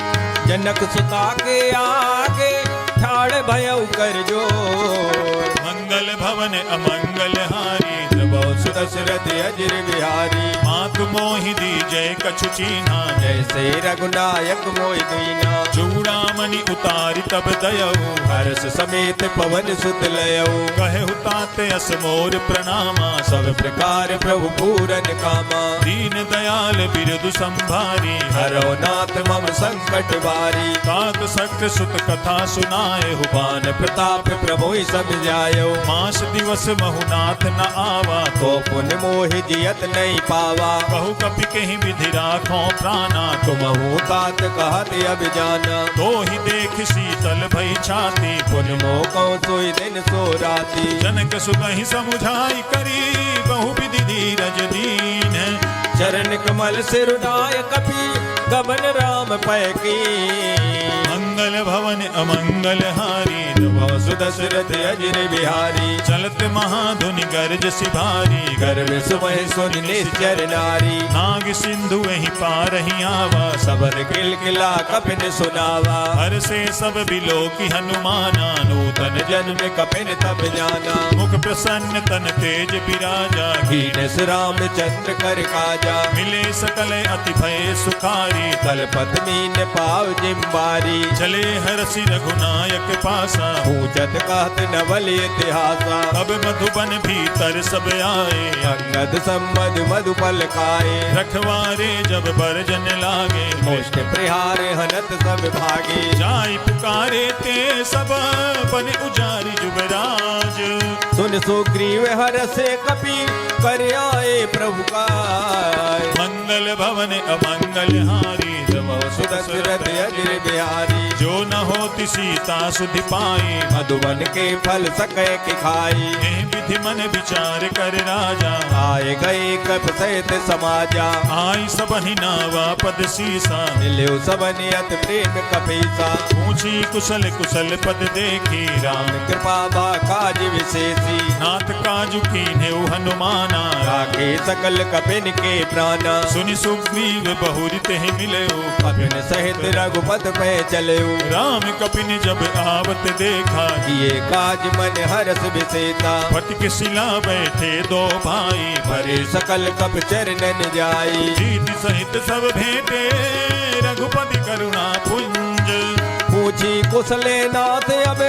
जनक सुता के आगे ठाड़ भयउ कर जोर। मंगल भवन अमंगल हारी सुदशरथ अजिर बिहारी। मातु मोहि दी जय कछु चीन्हा जैसे रघुनायक मोहि दीना। चूड़ामणि उतारि तब दयऊ हर्ष समेत पवन सुत लयऊ। कहे हुताते अस मोर प्रणामा सब प्रकार प्रभु पूरन कामा। दीन दयाल बिरदु संभारी हरो नाथ मम संकट बारी। तात सक्त सुत कथा सुनाए बान प्रताप प्रभु सब जायो। मास दिवस महुनाथ न आवा तो पुन मोहि जियत नहीं पावा। बहु कपि कहीं विधि राखो प्राणा तुमहु तात कहत अब जाना। तो ही देख शीतल भई छाती पुन मोह कौ सोई दिन सो राती। जनक सुतहि समुझाई करी बहु विधि धीरज दीन। चरण कमल सिरुडाय कपि गमन राम पैकी। मंगल भवन अमंगल हारी सुदशरथ अजिर बिहारी। चलत महाधुनि गर्ज सिभारी गर्भ सुमह सुन निश्चर नारी। नाग सिंधु वही पार ही आवा सबन किलकिला कपिन सुनावा। हर से सब बिलो की हनुमाना नूतन जन्म कपिन तब जाना। मुख प्रसन्न तन तेज विराजा कीनस रामचंद्र कर काजा। मिले सकल अति भय सुखारी तलपत मीन पाव जिम्बारी। चले हरसि रघुनायक पासा पूछत कहत नवल इतिहासा। अब मधुबन भीतर सब आए अंगद संबद मधुपल खाए। रखवारे जब बरजन लागे मुष्ट प्रहार हनत सब भागे। जाई पुकारे ते सब बन उजारी जुबराज। सुन सुग्रीव हरसे कपि कर आए प्रभु का। मंगल भवन अमंगल हारी सुदशरथ अजिर बिहारी। जो न होती सीता सुधि पाई मधुबन के फल सके कि खाई। एह विधि मन विचार कर राजा आए गए कप सहित समाजा। आई सबहि नावा पद सीसा मिल्यो सबनि अति प्रेम कपीसा। पूछी कुशल कुशल पद देखी राम कृपा बा काज विशेषी। नाथ काजु कीन्हेउ हनुमाना राखे सकल कपिन के प्राणा। सुनि सुग्रीव बहुरि तेहि मिलयो कपिन सहित रघुपत पे चलयो। राम कपिन जब आवत देखा किए काज मन हरस विशेषा। फटक शिला बैठे दो भाई भरे सकल कप चरणन जाई। जीत सहित सब भेंटे रघुपति करुणा पुंज। पूछी कुशले नाथ अब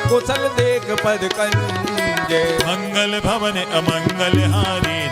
कुशल देख पद कंज। मंगल भवन अमंगल हारी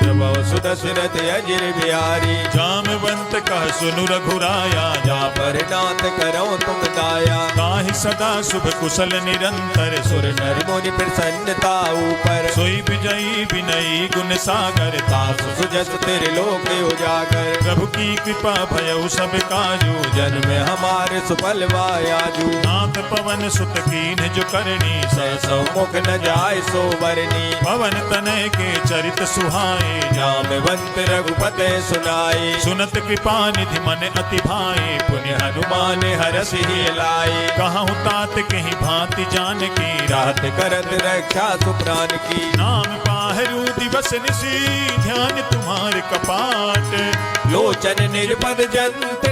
सुदशरथ अजिर बिहारी। जामवंत कह सुनु रघुराया जा पर नाथ करो तुम दाया। ताहि सदा शुभ कुशल निरंतर सुर नर मुनि प्रसन्नता ऊपर, सोई विजयी विनयी गुण सागर तासु सुजस तेरे लोक उजागर। प्रभु की कृपा भयउ सब काजू जन्म हमारे सुफल वायाजू, नाथ पवन सुत कीन जो करनी सौ मुख न जाय सो बरनी। पवन तनय के चरित सुहाए जामवंत रघुपते सुनाए, सुनत कृपा निधि मन अति भाए पुण्य हनुमान हरस ही लाए। कहूँ तात कहीं भांति जान की रात करत रक्षा सुप्राण की, नाम पाहरू दिवस निशी ध्यान तुम्हारे कपाट। लोचन निर्पद जंत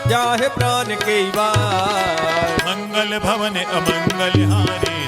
जाहे प्राण के वार। मंगल भवन अमंगल हारी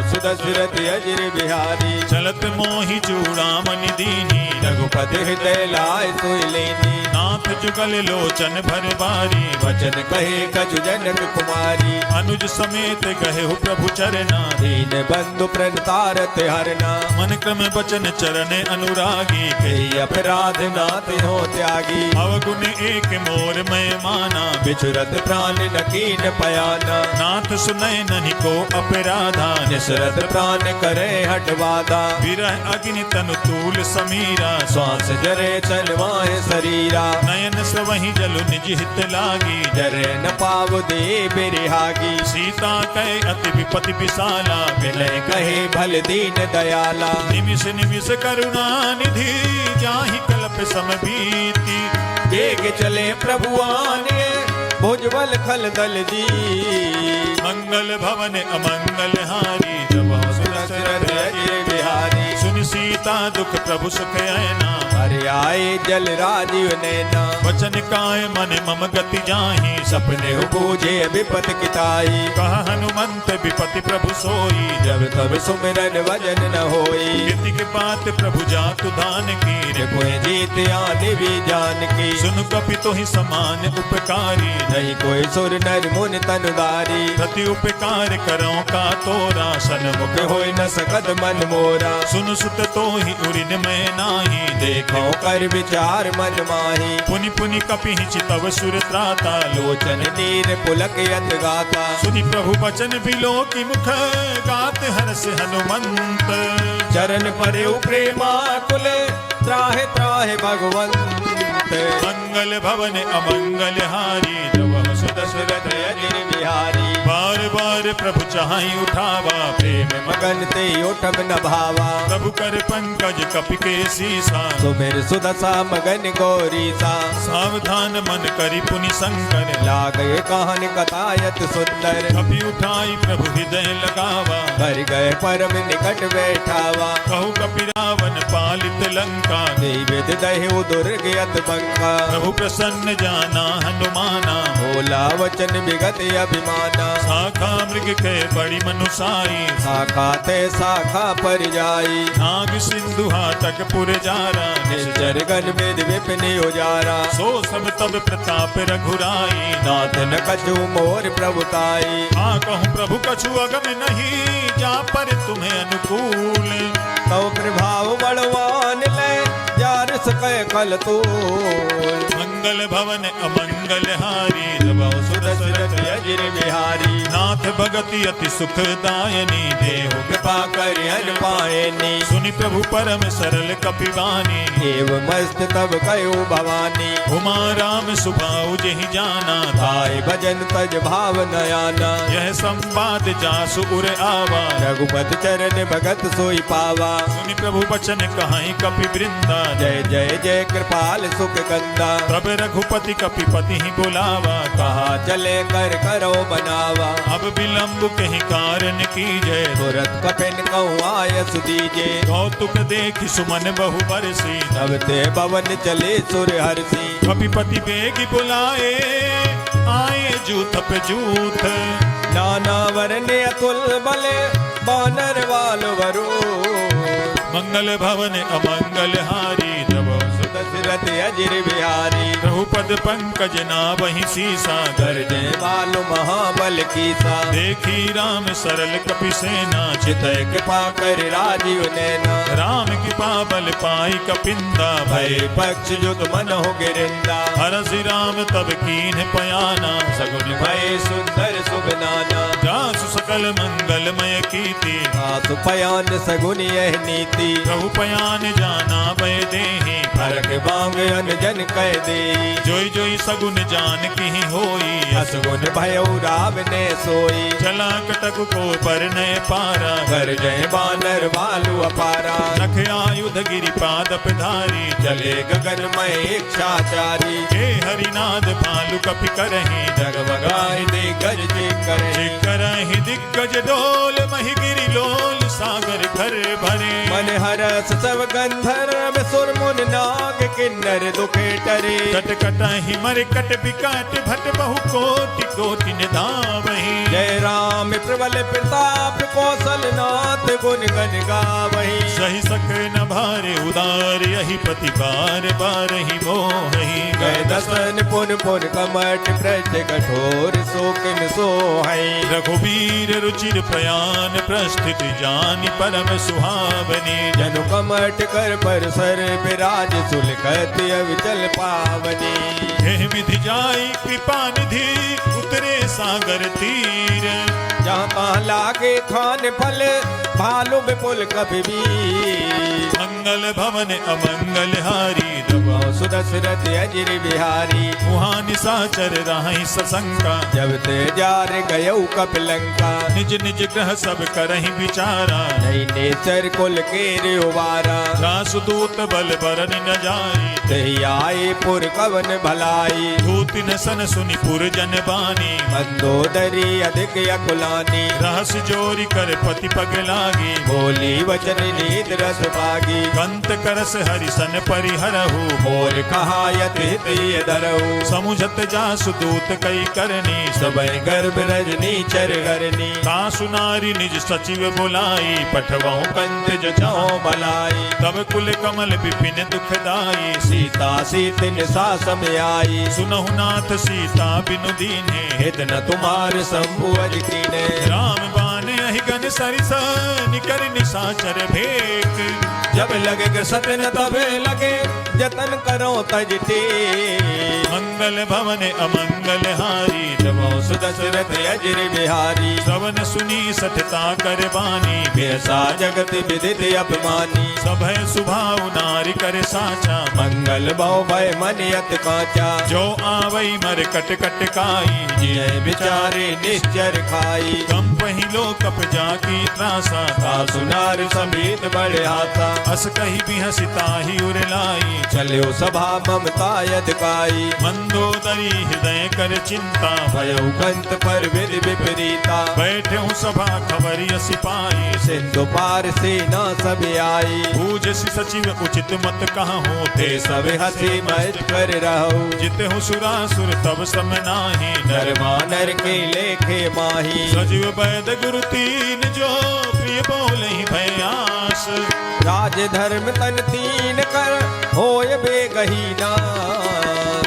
सुदशरथ अजिर बिहारी, चलत मोहि चूड़ामणि दीनी रघुपति हृदय लाय सोई लेनी। नाथ जुगल लोचन भर बारी वचन कहे कछु जनक कुमारी, अनुज समेत गहे हो प्रभु चरना दीन बंधु प्रणतारत हरना। मन क्रम बचन चरण अनुरागी कही अपराध नाथ हो त्यागी, अवगुण एक मोर मैं माना बिछुरत प्राण नकीन पयाना। नाथ सुनय नहीं को अपराधा निसरत प्राण करे हटवादा, विरह अग्नि तनु तूल समीरा श्वास जरे चलवाए शरीरा। नयन सवहि जलु निज हित लागी जरे न पाव दे बिरहागी, सीता कहे अति विपति विशाला विनय कहे भल दीन दयाला। निमिष निमिष करुणा निधि जाहि कल्प समबीति बेग चले प्रभुआने भुजबल खल दल जी। मंगल भवन अमंगल हारी जब दशरथ अजिर बिहारी, सुन सीता दुख प्रभु सुख ऐना हरि आए जल राजीव नैना। वचन काय मन मम गति जाहि सपने बूझे विपत किताई, कह हनुमंत विपति प्रभु सोई जब तब सुमिरन वजन न होई। कीर्ति के बात प्रभु जातु दान की कोई जीत आने भी जान की, सुन कपि तो ही समान उपकारी नहीं कोई सुर नर मुनि तनुदारी। प्रति उपकार करो का तोरा सन्मुख होई न सकत मन मोरा, सुन सुत तो ही उरिन में नाही देखो कर विचार मन माही। पुनि पुनि कपि चितव सुर त्राता लोचन नीर पुलक यत गाता, सुनि प्रभु बचन बिलो की मुख गात हर्ष हनुमंत। चरण परे प्रेमा कुले त्राहे त्राहे भगवंत। मंगल भवन अमंगल हारी जब दशरथ अजिर बिहारी, बार बार प्रभु चाहि उठावा प्रेम मगन ते उठब न भावा। प्रभु कर पंकज कपि के सीसा सुमिर सुदशा मगन गौरीसा। सावधान मन करि पुनि शंकर लागे कहन कथायत सुंदर, कपि उठाई प्रभु हृदय लगावा। कर गए परम निकट बैठावा, कहु कपि रावण पालित लंका विद दहु दुर्ग यत बंका। प्रभु प्रसन्न जाना हनुमाना भोला वचन विगत अभिमाना। शाखा मृग के बड़ी मनुसाई शाखा ते शाखा पर जाई, नाग सिंधु हाटक पुर जारा निश्चर गन वेद विपिन उजारा। सो सब तब प्रताप रघुराई नाथ न कछु मोर प्रभुताई। हाँ कहूँ प्रभु कछु अगम नहीं जा पर तुम्हें अनुकूल। तो प्रभाव बलवान ले जार सके कल तूल। मंगल भवन अमंगल हारी जब दशरथ अजिर बिहारी, नाथ भगति अति सुखदायनी देहु कृपा कर हर पायनी। सुनि प्रभु परम सरल कपिवानी देव मस्त तब कयो भवानी। उमा राम सुभाऊ जहि जाना धाय भजन तज भाव नयाना। यह संवाद जासु उर आवा रघुपत चरण भगत सोई पावा। सुनि प्रभु बचन कहाई कपि वृंदा जय जय जय कृपाल सुख कंदा। तब रघुपति कपिपति ही बुलावा कहा चले कर करो बनावा। अब विलंब कहीं कारण कीजय तुरत कपिन कहूँ आयस दीजे। कौतुक देख सुमन बहु बरसी तब ते भवन चले सुर हरसी। कपिपति बेगी बुलाए आए जूथ पे जूथ। नाना वरने अतुल बले बानर वाल वरो। मंगल भवन अमंगल हारी जब दशरथ अजिर बिहारी। प्रभुपद पंकज ना वही सीसा गर्जे वालो महाबल कीसा। देखी राम सरल कपि सेना चितय कृपा कर राजीव नैना। राम कृपा बल पाई कपिंदा भय पक्ष युग मन हो गिरिंदा। हरसि राम तब कीन पयाना सगुन भय सुंदर शुभ नाना जासु सकल मंगलमय कीर्ति आसु पयान सगुन यह नीति प्रभु पयान जाना भय देहि फरक बांग अनजन कह दे जोई जोई सगुन जान की होई असगुन भय राव ने सोई चला कटक को पर नय पारा कर जय बानर भालू अपारा नख आयुध गिरि पादप धारी चले गगन में इच्छाचारी हे हरिनाद भालु कपि करहि जगमगाए दे गज जे करे करहि दिग्गज डोल महि गिरि लोल सागर घर भरे मन हरस सब गंधर्व सुर मुन नाग किन्नर दुखे टरे कट कटहि मर कट बिकट भट बहु कोटि कोटि निधावहि जय राम प्रबल प्रताप कौशल नाथ गुण गण गावहि सही सक न भारे उदार यही पति बार बार ही मोहि गए दसन पुन पुन कमट प्रज कठोर शोकन सोहै रघुवीर रुचिर प्रयाण प्रस्थित जानि परम सुहावनी जनु कमट कर पर सर विराज सुलखत अविचल पावनी हे विधि जाई कृपा निधि उतरे सागर तीर जहाँ तहाँ लागे खान फल भालू विपुल कभी भी मंगल भवन अमंगल हारी सुदशरथ अजिर बिहारी मुहा निशाचर राहि सशंका जब ते जार गयऊ कपिलंका निज निज ग्रह सब करहि विचारा नहीं नेचर कुल के उबारा रासुदूत बल बरनि न जाई तही आए पुर कवन भलाई धूति न सन सुनि पुर जन बानी मंदोदरी अधिक अकुलानी रहस जोरी कर पति पग लागी बोली वचन नीत रस पागी कंत करस हरिसन परिहरहु मोर कहा यति दरऊ समुझत जासु दूत कई करनी सबय गर्भ रजनी चर गरनी तासु नारी निज सचिव बुलाई पठवाऊं कंत जचाओ बलाई तब कुल कमल विपिन दुखदाई सीता सीतिन सासम आई सुनहु नाथ सीता बिनु दीन्हे हित न तुम्हार संभुअज कीने राम बाने अहिगन सरिस निकर निशाचर भेक जब लगे सतन तबे लगे जतन करो तजते मंगल भवन अमंगल हारी जबो सुदशरथ अजिर बिहारी सवन सुनी सठता कर बानी बेसा जगत विदित अपमानी सभय सुभाव नारी कर साचा मंगल बहु भय मन यत काचा जो आवई मर कट कट काई जय बिचारे निश्चर खाई कम पहिलो कप जाकी त्रासा सुनार समीत बड़े हाथा अस कही भी हसिताही उरलाई चलो सभा ममता यदकाई मंदोदरी हृदय कर चिंता भयउ कंत पर विधि विपरीता बैठे हूँ सभा खबरिय सिपाही सिंधु पार सेना सब आई पूज सचिव उचित मत कहाँ होते ते सब हंसी मत कर रहो जिते हूँ सुरासुर तब सम नाही नर मानर के लेखे माही सजीव वैद गुरु तीन जो प्रिय बोले भयास राज धर्म तन तीन कर होय बेगहीना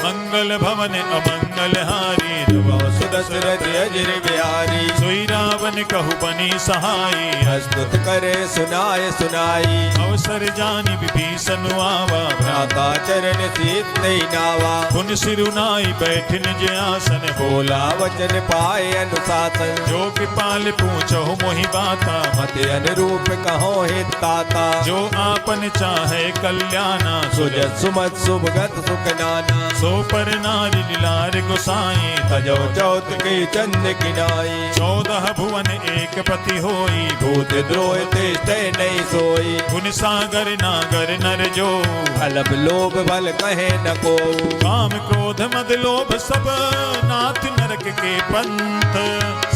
मंगल भवन अमंगल हारी सुदशरथ अजिर बिहारी सोई रावण कहु बनी सहाई हस्तुत करे सुनाए सुनाई अवसर जानि विभीषण आवा भ्राता चरण सीत नहीं नावा पुन सिरुनाई बैठ निज आसन बोला वचन पाए अनुशासन जो कृपाल पूछो मोहि बाता मत अनुरूप कहो हित ताता जो आपन चाहे कल्याणा सुजत सुमत सुभगत सुख नाना सो पर नारी लीलार गोसाई तजो चौथ के चंद किनाई 14 भुवन एक पति होई भूत द्रोह ते नहीं सोई गुण सागर नागर नर जो अलप लोभ बल कहे न को काम क्रोध मद लोभ सब नाथ नरक के पंथ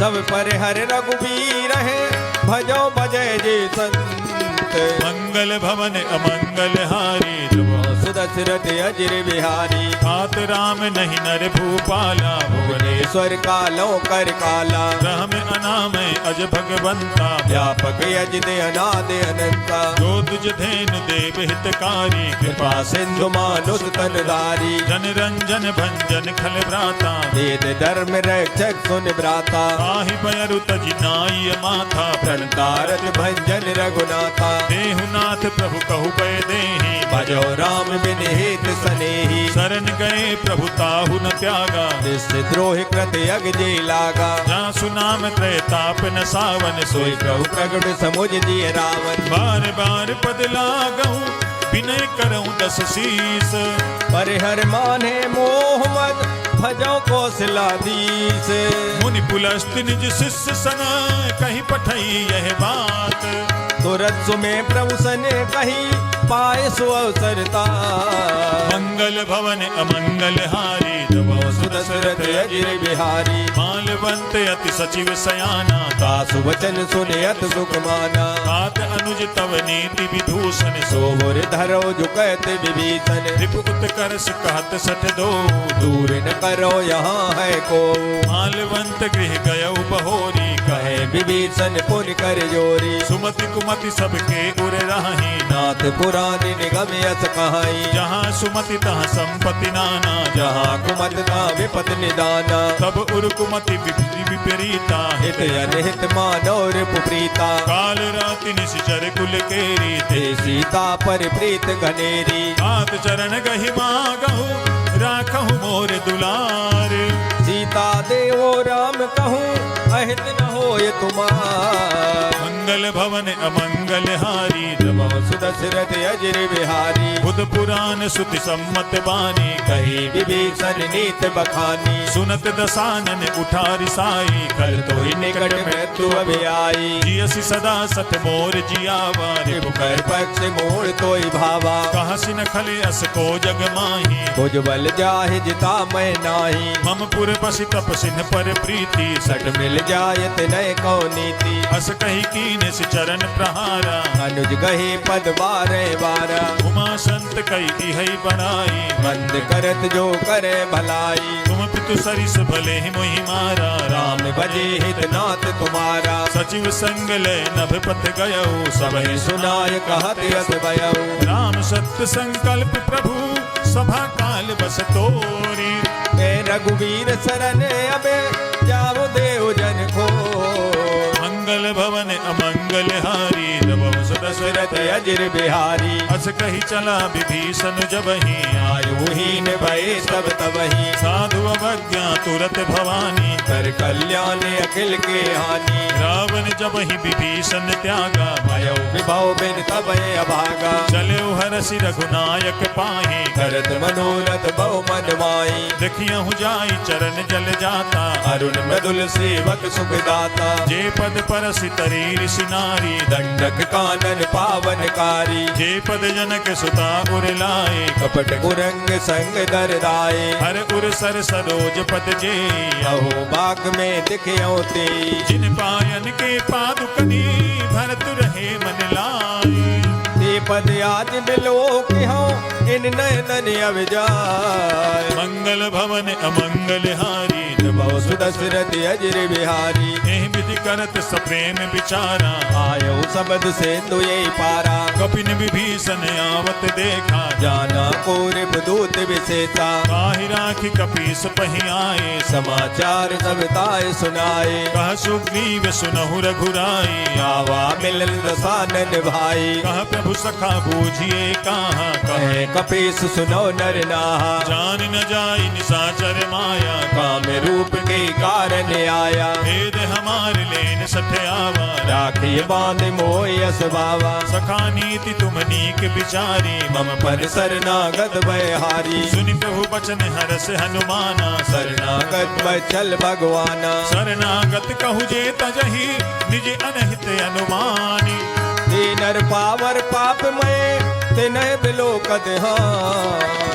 सब पर हर रघुबीर है भजो भजय जे संत मंगल भवन अमंगल हारी सुदशरथ अजिर बिहारी तात राम नहीं नर भूपाला भुवनेश्वर कालो कर काला राम अनामय अज भगवंता व्यापक यज दे अनाद अनंता जो तुझ धेनु देव हितकारी कृपा सिंधु मानुष तनधारी जन रंजन भंजन खल भ्राता वेद धर्म रक्षक सुन भ्राता आहि बयरु तज नाई माथा प्रणतारत भंजन रघुनाथा देहुनाथ प्रभु कहु पै देहि भजो राम बिन हित सनेही शरण गए प्रभु ताहु न त्यागा निश्चित द्रोह कृत सुरत यग जे लागा। जहाँ सुनाम त्रैताप न सावन सोई सोई प्रभु प्रगट समुझ दिए रावण। बार बार पद लागहूँ विनय करऊँ दस शीस। पर हर माने मोह मद भजो कौशलाधीश। मुनि पुलस्त्य निज शिष्य सन कहीं पठई यह बात। तुरत सुमे प्रभु सने कही पाए सो अवसरता। मंगल भवन अमंगल हारी दबो सुदशरथ अजिर बिहारी। मालवंत अति सचिव सयाना दासु वचन सुने अत सुख माना। तात अनुज तव नीति विभूषण सो सोमुर धरो झुकत विभीषण। रिपु उत्कर्ष कहत सठ दो दूर न करो यहाँ है को। मालवंत गृह गयउ बहोरी कहे विभीषण पुन कर जोरी। सुमति कुमति सबके उर राही नाथ पुराण निगम यस कहाई। जहाँ सुमति तहाँ संपत्ति नाना जहाँ कुमत ना विपत निदाना। तब उर कुमति विपरीता हित अनहित मानव रिपुप्रीता। काल राति निश्चर कुल केरी ते सीता पर प्रीत घनेरी। हाथ चरण गहि मागहु राखहु मोर दुलार। सीता देवो राम कहूँ अहित न होय तुमार। मंगल भवन अमंगल हारी नमो सुदशरथ अजिर बिहारी। बुध पुराण सुति सम्मत बानी कही विभीषण नीत बखानी। सुनत दसानन उठारी साई कल तो ही निकट मृत्यु अभी आई। जियसि सदा सत मोर जियावा रिपु कर पक्ष मोड़ तोय भावा। कहाँ सिन खले अस को जग माही भुज बल जाहि जिता मैं नाही। मम पुर बसि तप सिन पर प्रीति सट मिल जायत नय को नीति। अस कही कीन से चरण प्रहारा अनुज गहे पद बारे बारा। उमा संत कई है बनाई बंद करत जो करे भलाई। तुम पितु सरिस भले ही मोहि मारा राम भजे हित नाथ तुम्हारा। सचिव संग ले नभ पथ गयऊ सब सबहि सुनाय कहत यस भयऊ। राम सत्य संकल्प प्रभु सभा काल बस तोरी ए रघुवीर शरण अबे जाओ देव जन को। मंगल भवन अमंगल हारी नभो दशरथ अजिर बिहारी। अस कही चला विभीषण जबहि आयु हीन भये सब तबहि। साधु अवज्ञा तुरत भवानी कर कल्याण अखिल के हानि। रावण जबहि विभीषण त्यागा भयो विभव बिन तबे अभागा। चले हरसि रघुनायक पाहि करत मनोरथ बहु मन माई। देखियहु जाई चरण जल जाता अरुण मृदुल सेवक सुखदाता। जे पद परसि तरी ऋषि नारी दंडक कानन पावनकारी। जे पद जनक सुता उर लाए कपट कुरंग संग दरदाए। हर उर सर सरोज पद जे अहो बाग में दिखयो ते। जिन पायन के पादुकनी भरत रहे मन लाए ते पद आज मिलो कि हो इन नयन अविजाय। मंगल भवन अमंगल हारी नमो सुदशरथ अजिर बिहारी। एहि विधि करत सप्रेम विचारा आयो सबद से तुये पारा। कपिन विभीषण आवत देखा जाना कोरिब दूत विशेषा। काहि राखि कपीस पहि आए समाचार सब ताय सुनाए। कह सुग्रीव सुनहु रघुराई आवा मिलल दसानन भाई। कह प्रभु सखा बूझिए कहाँ कहे कपीस सुनो नर नाहा। जान न जाई निशाचर माया काम रूप के कारण आया। भेद हमार लेन सठ आवा राखिए बांध मोयस बावा। सखा नीति तुम नीक विचारी मम पर शरणागत भयहारी। सुनि प्रभु बचन हरस हनुमाना शरणागत बचल भगवाना। शरणागत कहु जे तजहि निज अनहित अनुमानी ते नर पावर पाप मय ते नय बिलोकत हाँ।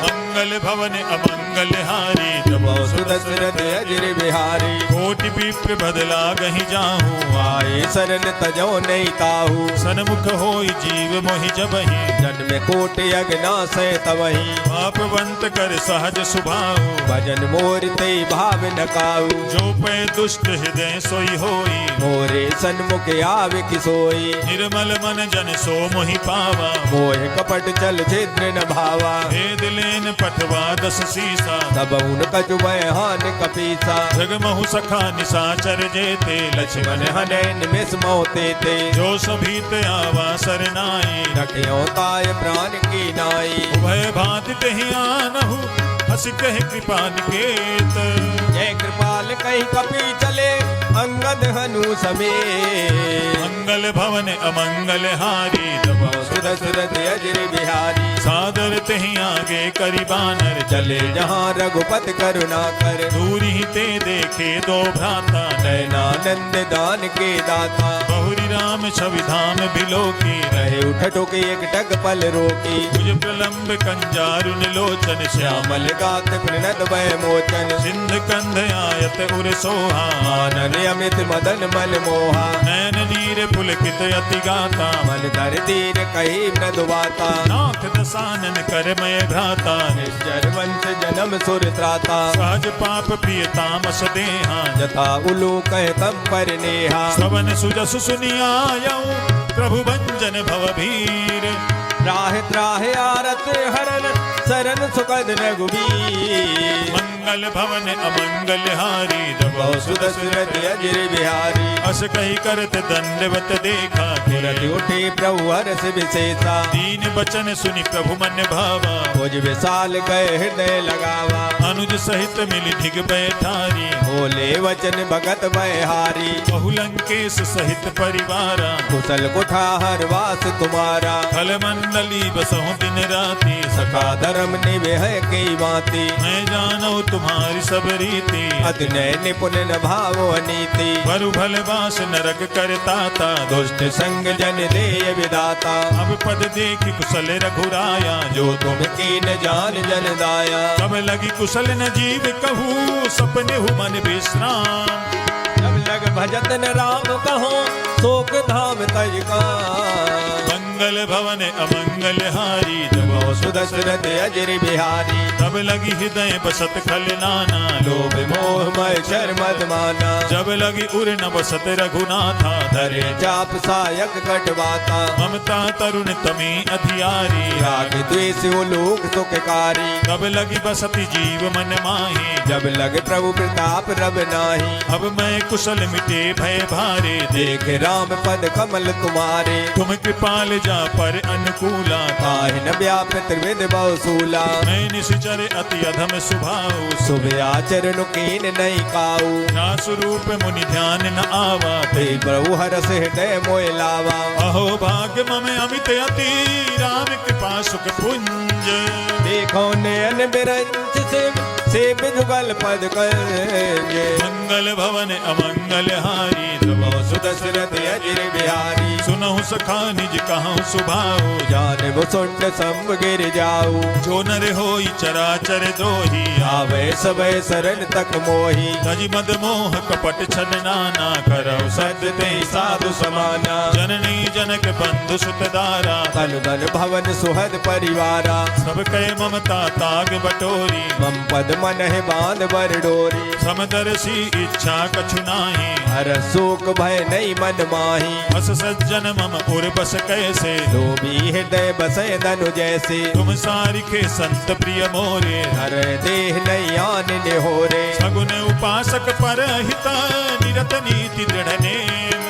मंगल भवन अमंगल हारी नमो सुदशरथ अजिर बिहारी। कोटि विप्र बदला गहि जाहू आए शरण तजो नहीं ताहू। सन्मुख होई जीव मोहि जबहि जन्म कोटि अगना से तवही। पापवंत कर सहज सुभाऊ भजन मोर ते भाव न काऊ। जो पै दुष्ट हृदय सोई होई मोरे सन्मुख आवे किसोई। निर्मल मन जन सो मोहि पावा मोह कपट चल छिद्र न भावा। भेद लेन पठवा दस सीसा तब उन कछु हान कपीसा। जगमहु सखा निशाचर जेते लक्ष्मण हने निमिष मोते ते। जो सभी ते आवा सरनाई रखियो ताय प्राण की नाई। उभय भांति तेहि आनहु हस कह कृपा निकेत जय कृपाल कहीं कपी चले अंगद हनु समेत मंगल भवन अमंगल हारी दबा सुदशरथ अजर बिहारी सादर तही आगे करी बानर चले जहाँ रघुपति करुणा कर दूरी ही ते देखे दो भ्राता नयनानंद दान के दाता बहुरी राम छवि धाम बिलो की रहे उठ टोके एक टक पल रोकी भुज प्रलंब कंजारुन लोचन श्याम श्यामल गात प्रणत भय मोचन सिंध कंध आयत उर सोहा आनन अमित मदन मन मोहा नैन नीर पुलकित अति गाता मन धर दीन कही न दुबाता नाथ दसानन करमय भ्राता निश्चर वंश जन्म सुर त्राता सहज पाप प्रिय तामस देहा जथा उलू कह तम पर नेहा श्रवण सुजसु सुनियायऊ प्रभु भंजन भवभीर राह त्राह आरत हरन सरन सुखद रघुबीर मंगल भवन अमंगल हारी दबो सुदशरथ अजर बिहारी अस कही करत दंडवत देखा तुरत उठे प्रभु हरस विशेषा दीन बचन सुनि प्रभु मन भावा भुज विशाल गए हृदय लगावा अनुज सहित मिली ढिग बैठारी बोले वचन भगत बहारी बहुलंकेश सहित परिवारा कुशल कुठार वास तुम्हारा फल मंडली बसहु दिन राति सखा धर्म निवेह की बाती मैं जानू तुम्हारी सब रीति अति नय निपुण न भाव अनीति बरु भल बास नरक करताता दुष्ट संग जन देय विदाता अब पद देखी कुशल रघुराया जो तुम कीन जान जन दाया तब लगी कुशल न जीव कहूँ सपने हु मन विश्राम जब लग भजत न राम कहो शोक धाम तज का मंगल भवन अमंगल हारी दबो सुदशरथ अजर बिहारी तब लगी हृदय बसत खल नाना लोभ मोह मय शर मद माना जब लगी उर न बसत रघुनाथा धरे चाप सायक कटवाता ममता तरुण तमी अधियारी राग द्वेष लोक सुखकारी तब लगी बसती जीव मन माही जब लग प्रभु प्रताप रब नाही अब मैं कुशल मिटे भय भारे देख राम पद कमल तुम्हारे तुम कृपाल जा पर अनुकूला ताहि न व्याप त्रिविध बहुसूला मैं निश्चर अति अधम सुभाऊ शुभ आचरण कीन नहीं काऊ ना स्वरूप मुनि ध्यान न आवा ते प्रभु हरस हृदय मोय लावा अहो भाग्य मम अमित अति राम कृपा सुख पुंज देखो नयन बिरंच से जुगल पद करेंगे मंगल भवन अमंगल हारी दबो सुदशरथ अजर बिहारी सुनहु सखा निज कहूँ सुभाओ जान वो सुंड संग गिर जाऊ जो नर होई चराचर द्रोही आवे सबे शरण तक मोही तज मद मोह कपट छल नाना करौ सत्य ते साधु समाना जननी जनक बंधु सुत दारा तन धन भवन सुहद परिवारा सब कह ममता ताग बटोरी मम पद मन है बांध बर डोरी समदर्शी इच्छा कछु नाही हर शोक भय नहीं मन माही बस सज्जन मम उर बस कैसे लोभी हृदय बसय धनु जैसे तुम सारिखे संत प्रिय मोरे हर देह नहीं आन निहोरे सगुन उपासक पर हिता निरत नीति दृढ़ नेम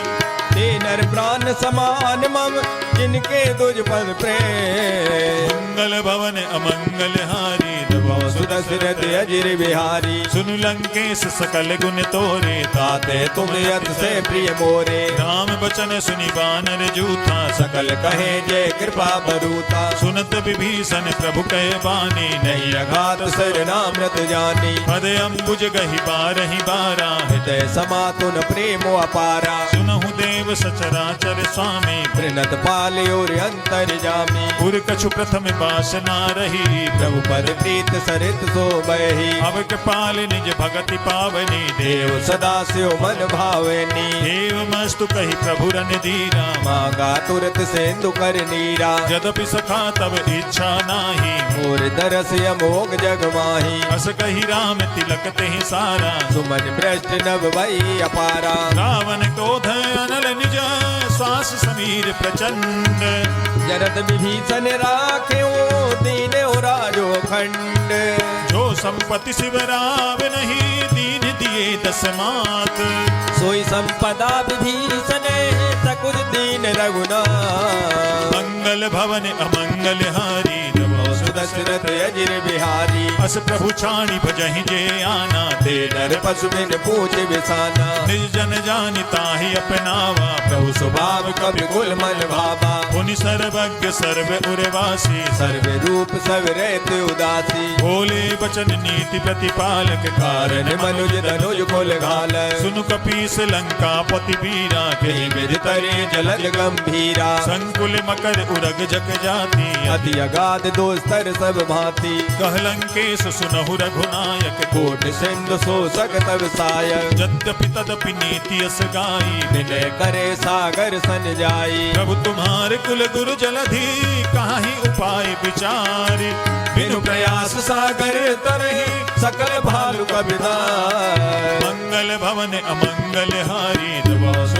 ते नर प्राण समान मम जिनके तुझ पद प्रेम मंगल भवन अमंगल हारी दबो सुदशरथ अजर बिहारी सुनु लंकेश सकल गुण तोरे ताते तुम अत से प्रिय मोरे राम बचन सुनि बानर जूथा सकल कहे जय कृपा बरूता सुनत विभीषण प्रभु कहे बानी नहीं अघात सर नामृत जानी पद अम्बुज गहि बारहि बारा हृदय समातुन प्रेम अपारा सुनहु देव सचराचर स्वामी प्रणत पाले और अंतर जामी पुर कछु प्रथम बासना रही प्रभु पद प्रीत सरित सो बही अब के पाल निज भगति पावनी देव देव सदा से मन भावनी देव मस्तु कही प्रभु रन दीरा मांगा तुरत सेंदु कर नीरा यद्यपि सखा तब इच्छा नाही मोर दरस अमोघ जग माही अस कही राम तिलक तेहि सारा सुमन भ्रष्ट नभ भई अपारा रावण क्रोध अनल निज श्वास समीर प्रचंड जरत विभीषण राखे दीन राजो खंड जो संपत्ति शिवराव नहीं दीन दिए दस मात सोई संपदा विभीषण सकुल दीन रघुनाथ मंगल भवन अमंगल हारी दबो दशरथ अजिर बिहारी। अस प्रभु छाणी भजहि जे आना, ते नर पशु बिन पूछ बिसाना। निज जन जानिता ही अपनावा, प्रभु स्वभाव कवि कुल मन भावा। पुनि सर्वज्ञ सर्व उर्वासी, सर्व रूप सब रहते उदासी। बोले बचन नीति प्रतिपालक, कारण मनुज धनुज कुल घाल। सुनु कपीस लंका पति वीरा, कहीं बिज तरे जलद गंभीरा। संकुल मकर उरग जग जाति, अति अगाध दोस्तर सब भांति। कह लंकेश सुनहु रघुनायक, कोट सिंधु शोषक तब सायक। यद्यपि तदपि नीति अस गाई, विनय करे सागर सन जाई। प्रभु तुम्हारे कुल गुरु जलधि, काहि उपाय विचारी। बिनु प्रयास सागर तरहि, सकल भालु कबिधार। मंगल भवन अमंगल हारी,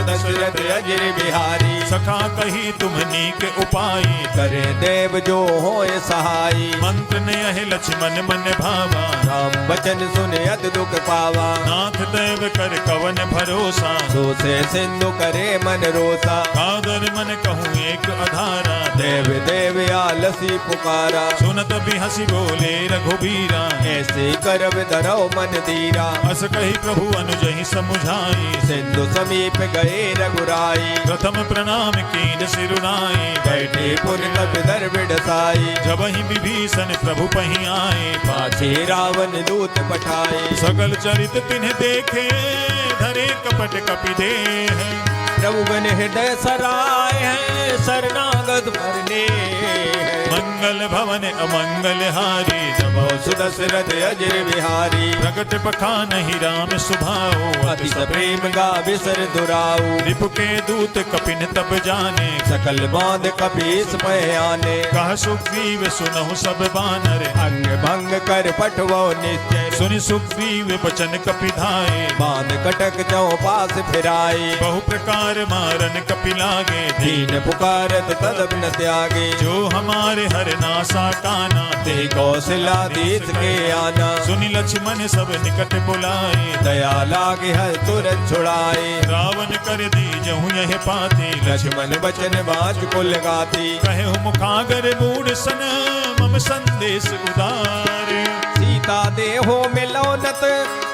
दशरथ अजिर बिहारी। सखा कही तुम्हनी के उपाय, करे देव जो होय सहाई। मंत्र ने यह लक्ष्मण मन भावा, राम बचन सुन अत दुख पावा। नाथ देव कर कवन भरोसा, सो से सिंधु करे मन रोसा। कादर मन कहूँ एक अधारा, देव देव आलसी पुकारा। सुनत भी हंसी बोले रघुबीरा, ऐसे करब धरौ मन धीरा। अस कही प्रभु अनुजहि समुझाई, सिंधु समीप गए रघुराई। प्रथम प्रणाम कीन सिरुनाई, बैठे पुर कप दर बिडसाई। जब ही विभीषण प्रभु पही आए, पाछे रावण दूत पठाए। सकल चरित तिन्ह देखे, धरे कपट कपि देह। प्रभु बन हृदय सराय है, शरणागत भरने। मंगल भवन अमंगल हारी, जबो सुदशरथ अजिर बिहारी। प्रगट बखान ही राम सुभाओ, अति प्रेम गा बिसर दुराऊ। रिपु के दूत कपिन तब जाने, सकल बांध कपीस पय आने। कह सुग्रीव सुनहु सब बानर, अंग भंग कर पठवो निश्चय। सुनि सुग्रीव बचन कपि धाये, बांध कटक चौपास फिराए। बहु प्रकार मारन कपि लागे, दीन पुकारत तदप न त्यागे। जो हमारे हर नासा काना, ते कौशलाधीश के आना। सुनि लक्ष्मण सब निकट बुलाए, दया लागे हर तुरंत छुड़ाए। रावण कर दीजहु यह पाते, लक्ष्मण बचन बाज कुल गाती। कहु मुखागर मूढ़ सन, मम संदेश उदार। सीता देहो मिलौनत,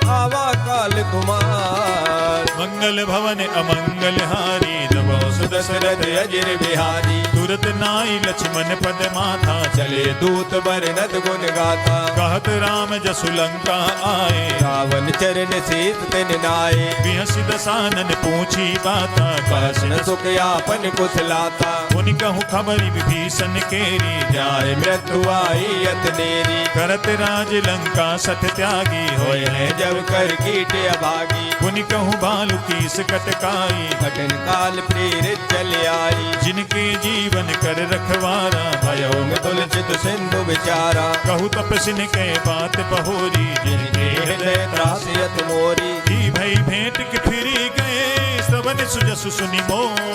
आवा काल कुमार। मंगल भवन अमंगल हारी, जबो सुदशरथ अजिर बिहारी। तुरत नाई लक्ष्मण पद माथा, चले दूत बरनत गुण गाथा। कहत राम जसु लंका आए, रावण चरण शीत तिन नाये। बिहसि दसानन पूछी बाता, कहसन सुख यापन कुशलाता। पुनि कहूँ खबरि विभीषण केरी, जाय मृत्यु आई अतनेरी। करत राज लंका सत त्यागी, होय है जब कर कीट अभागी। पुनि कहूँ बालु कीस कटकाई, कठिन काल प्रेरित चल आई। जिनके जीवन कर रखवारा, भयो में तुलसित सिंधु विचारा। कहु तपसिन के बात बहोरी, जिनके हृदय त्रासियत मोरी। ही भई भेंट के फिरी गए, श्रवण सुजसु सुनि मोर।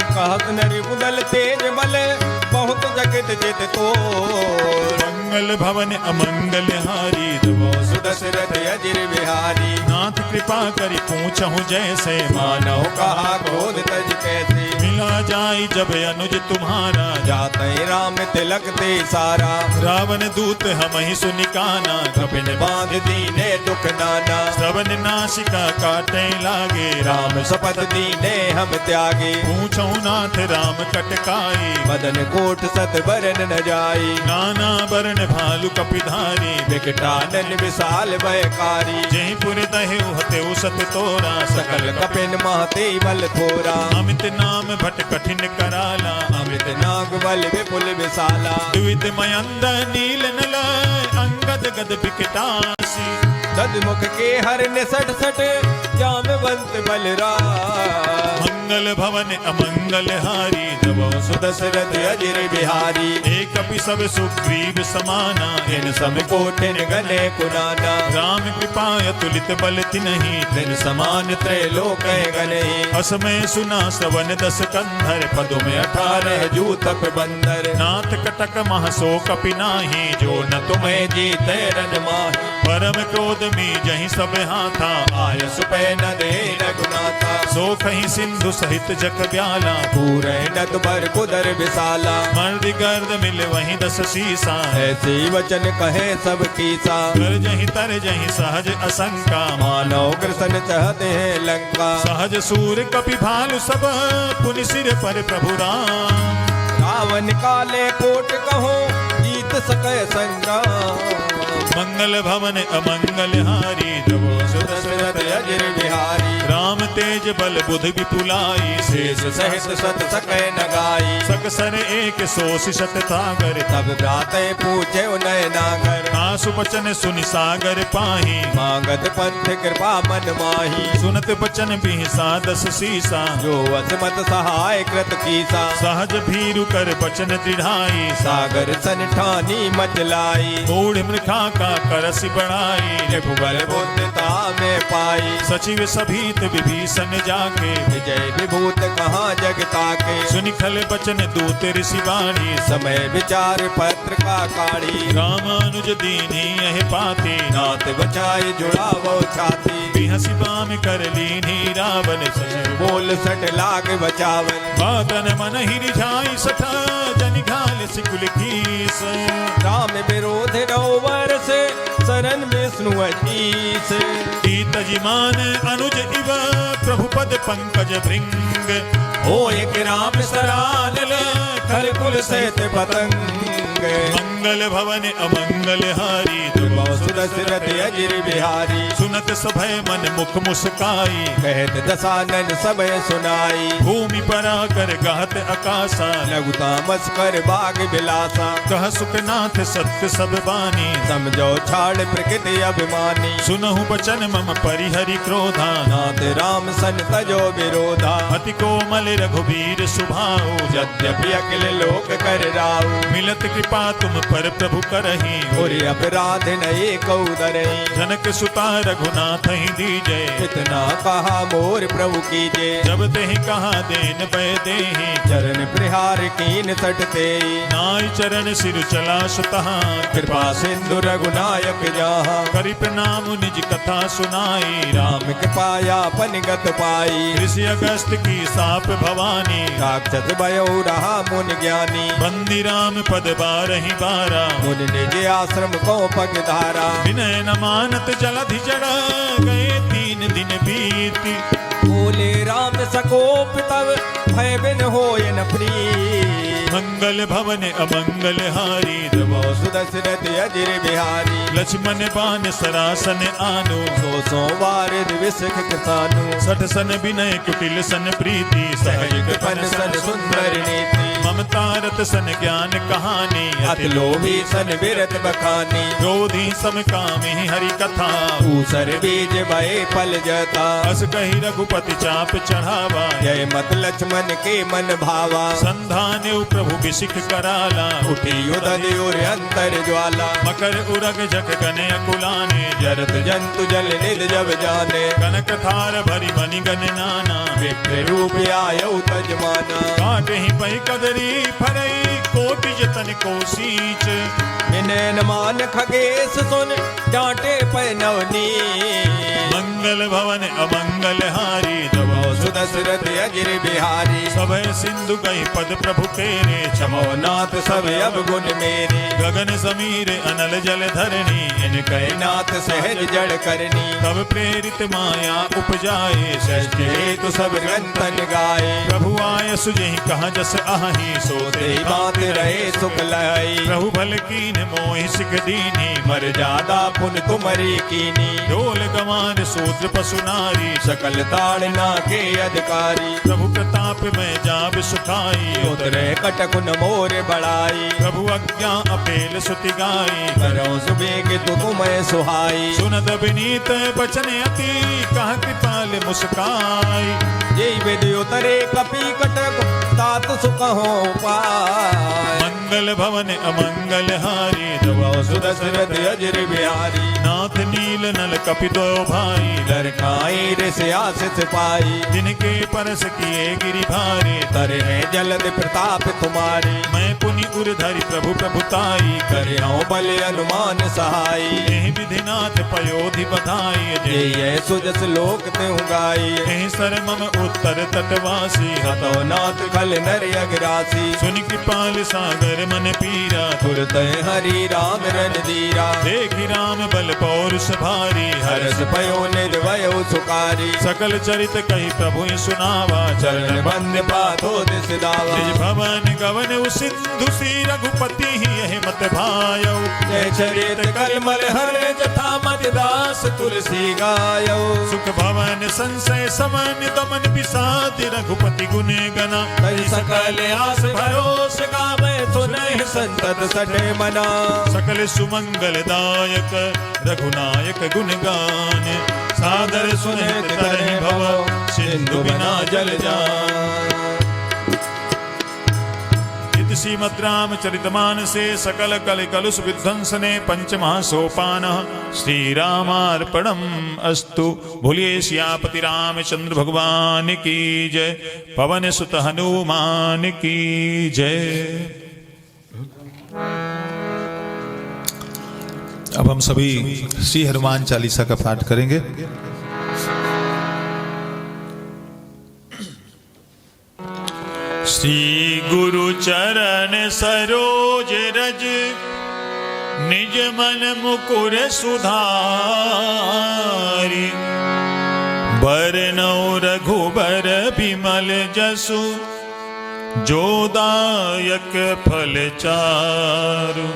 कहत नरि उदल तेज बल, बहुत जगत जित तोर। मंगल भवन अमंगल हारी, जबो सुदशरथ अजिर बिहारी। नाथ कृपा करि पूछहु जैसे, मानव कहा क्रोध तज कैसे। मिला जाई जब अनुज तुम्हारा, जाते राम तिलक ते सारा। रावण दूत हम ही सुनिकाना, कपिन बांध दीने दुख नाना। श्रवण नासिका काटे लागे, राम शपथ दीने हम त्यागे। पूछहु नाथ राम कटकाई, मदन कोट सत बरन न जाई। नाना बरन भालु कपिधारी, विकटानन विशाल भयकारी। जहि पुर दहेउ हतेउ सत तोरा, सकल कपिन महते बल थोरा। अमित नाम भट कठिन कराला, अमृत नाग बल विपुल विशाला। द्वित मयंद नील नल, अंगद गद विकटासी। तदमुख के हर निसट सट, जामवंत बलराम। मंगल भवन अमंगल हारी, जबो सुदशरथ अजिर बिहारी। एक कपि सब सुग्रीव समाना, इन सब कोटिन गने कुनाना। राम कृपा अतुलित बल तिन्हि, दिन समान त्रैलोक गनहि। असमय सुना श्रवण दस कंधर, पदुम 18 जूतप बंदर। नाथ कटक महसो कपि नाही, जो न तुम्हें जीते रन माहि। परम क्रोध मी जहि सब हाथा, आय सुपै न दे रघुनाथा। सो कहीं सिंधु सहित जग ब्याला, पूरे नद पर कुदर विशाला, मर्द गर्द मिल वहीं 10 शीसा, ऐसे वचन कहे सब कीसा, कर जहीं तर जहीं सहज असंका, मानव कृष्ण चाहते हैं लंका, सहज सूर कपि भालु सब, पुनि सिर पर प्रभु राम, रावण काले कोट कहो जीत सके संग्राम, मंगल भवन अमंगल हारी, द्रवो दशरथ अजर बिहारी, राम तेज बल बुध विपुलाई, शेष सहित सत सके नगाई, सकसर एक सोष शत तागर, तब भ्राते पूछे उनय नागर, आसु बचन सुनि सागर पाही, मांगत पंथ कृपा मन माही, सुनत बचन बिहसा 10 शीसा, जो असमत सहाय कृत कीसा, सहज भीरु कर बचन दृढ़ाई, सागर सन ठानी मचलाई, मूढ़ मृखा का करसि बढ़ाई, रघुबर बुद्धता में पाई, सचिव सभीत विभीषण जाके, विजय विभूत कहाँ जगता के, सुनि खल बचन दूत ऋषि वाणी, समय विचार पत्र का काढ़ी, रामानुज दीनी यह पाते, नाथ बचाए जुड़ावो छाती, बिहसि बाम कर लीनी रावण सजन, बोल सट लाग बचावन, बादन मन ही रिझाई सठा, जनि घाल सिकुल कीस, राम विरोध रौवर से शरण विष्णु अधीश, तजिमान अनुज इव प्रभु पद पंकज भृंग, हो एक राम सरानल खल कुल सहित पतंग, मंगल भवन अमंगल हारी, दशरथ अजर बिहारी, सुनत सभय मन मुख मुस्काई, कहत दशानन समय सुनाई, भूमि परा कर गहत आकाशा, लघु तामस कर बाग बिलासा, कह सुखनाथ सत्य सब बानी, समझो छाड़ प्रकृति अभिमानी, सुनहु बचन मम परिहरि क्रोधा, नाथ राम सन तजो विरोधा, अति कोमल रघुबीर सुभाऊ, यद्यपि अखिल लोक कर राऊ, मिलत कृपा तुम पर प्रभु करही, और अपराध नये कौदरई, जनक सुता रघुनाथ ही दीजय, इतना कहा मोर प्रभु कीजे, जब तेहि कहा देन पै देहि, चरण प्रहार कीन सटते, नाई चरण सिर चला सुतहा, कृपा सिंधु रघुनायक जहाँ, करि प्रणाम निज कथा सुनाई, राम कृपाया पनिगत पाई, ऋषि अगस्त की साप भवानी, राक्षस भयो रहा मुन ज्ञानी, बंदी राम पद बारहि बारा, मुन निज आश्रम को पग धारा, विनय न मानत जलधि जड़ा, गए 3 दिन बीती, बोले राम सकोप तब भय बिन होय न प्रीत, मंगल भवन अमंगल हारी, द्रवो दशरथ अजर बिहारी, लक्ष्मण बान सरासन आनो, सो वारिद विसख कृतानु, सठ सन विनय कुटिल सन प्रीति, सहज कृपन सन सुंदर नीति, ममता रत सन ज्ञान कहानी, अति लोभी सन विरत बखानी, क्रोधी सम कामी हरि कथा, ऊसर बीज भय फल जता, अस कही रघुपति चाप चढ़ावा, जय मत लक्ष्मण के मन भावा, संधान प्रभु बिसिख कराला, उठी उदय और अंतर ज्वाला, मकर उरग जग गने अकुलाने, जरत जंतु जल निध जब जाने, कनक थार भरी बनि गन नाना, विप्र रूप आयौ तजमाना, काटे ही पै कदरी फरई, कोटि जतन को सींच, विनयन मान खगेश सुन डांटे पै नवनी, मंगल भवन अमंगल हारी, द्रवो दशरथ अजर बिहारी, सभय सिंधु गई पद प्रभु तेरे, क्षमो नाथ सब अब गुण मेरे, गगन समीर अनल जल धरणी, इनके नाथ सहज जड़ करनी, तब प्रेरित माया उपजाए, सृष्टि हेतु सब ग्रंथन गाए, प्रभु आय सुजहि कहा जस आही, सोते बात रहे सुख लाई, प्रभु भल कीन मोहि सिख दीनी, मर जादा पुन तुमरी कीनी, ढोल गवान सूत्र पशु नारी, सकल ताड़ना के अधिकारी, प्रभु प्रताप में जाब सुखाई, उतरे कटकुन मोर बढ़ाई, प्रभु आज्ञा अपेल सुति गाई, करो सुबेग तु तुम्हें सुहाई, सुनद विनीत बचन अति, कहा कृपाल मुस्काई, जय विधि उतरे कपि कटक तात सुख हो पाय, मंगल भवन अमंगल हारी, द्रवो दशरथ अजर बिहारी, नाथ नील नल कपि दो भाई, दरखाई ऋषि आशीष पाई, जिनके परस किए गिरि भारे, तरे हैं जलद प्रताप तुम्हारी, मैं पुनि उरधरि प्रभु प्रभुताई, करे हो बल अनुमान सहाई, एहि विधिनाथ पयोधि बधाई, जय सुजस लोक त्यों गाई, एहि सर मम उत्तर तटवासी हतो नाथ खल नर अगरासी सुन कृपाल सागर मन पीरा तुरत हरि राम रणधीरा देखि राम बल पौरुष भारी हर्ष भयो निर्भय सुकारी सकल चरित कही प्रभु सुनावा चरण बंद पाथो दिस दावा निज भवन गवन सिंधु सी रघुपति ही यह मत भायो जय चरित कलमल हर जथा मत दास तुलसी गायो सुख भवन संशय समन दमन विषाद रघुपति गुण गना कई सकल आस भरोस गावे सुनहि संतत सठे मना सकल सुमंगल दायक रघुनायक गुण गान सादर सुनित तरहि भव सिंधु बिना जल जान श्रीमद् रामचरितमानसे सकल कल कलुष विध्वंसने पंचमः सोपानः श्री रामार्पणम् अस्तु। भूलिए सियापति रामचंद्र भगवान की जय, पवन सुत हनुमान की जय। अब हम सभी श्री हनुमान चालीसा का पाठ करेंगे। श्री गुरु चरण सरोज रज निज मन मुकुर सुधारी बरनौ रघुबर बिमल जसु जोदायक फल चारु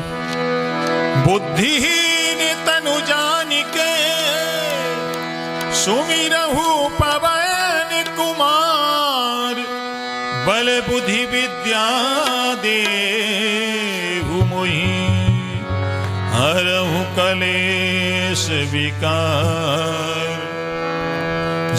बुद्धिहीन तनु जानिके सुमिरहु पवन कुमार बल बुद्धि विद्या देहु मोहि हरहु कलेश विकार।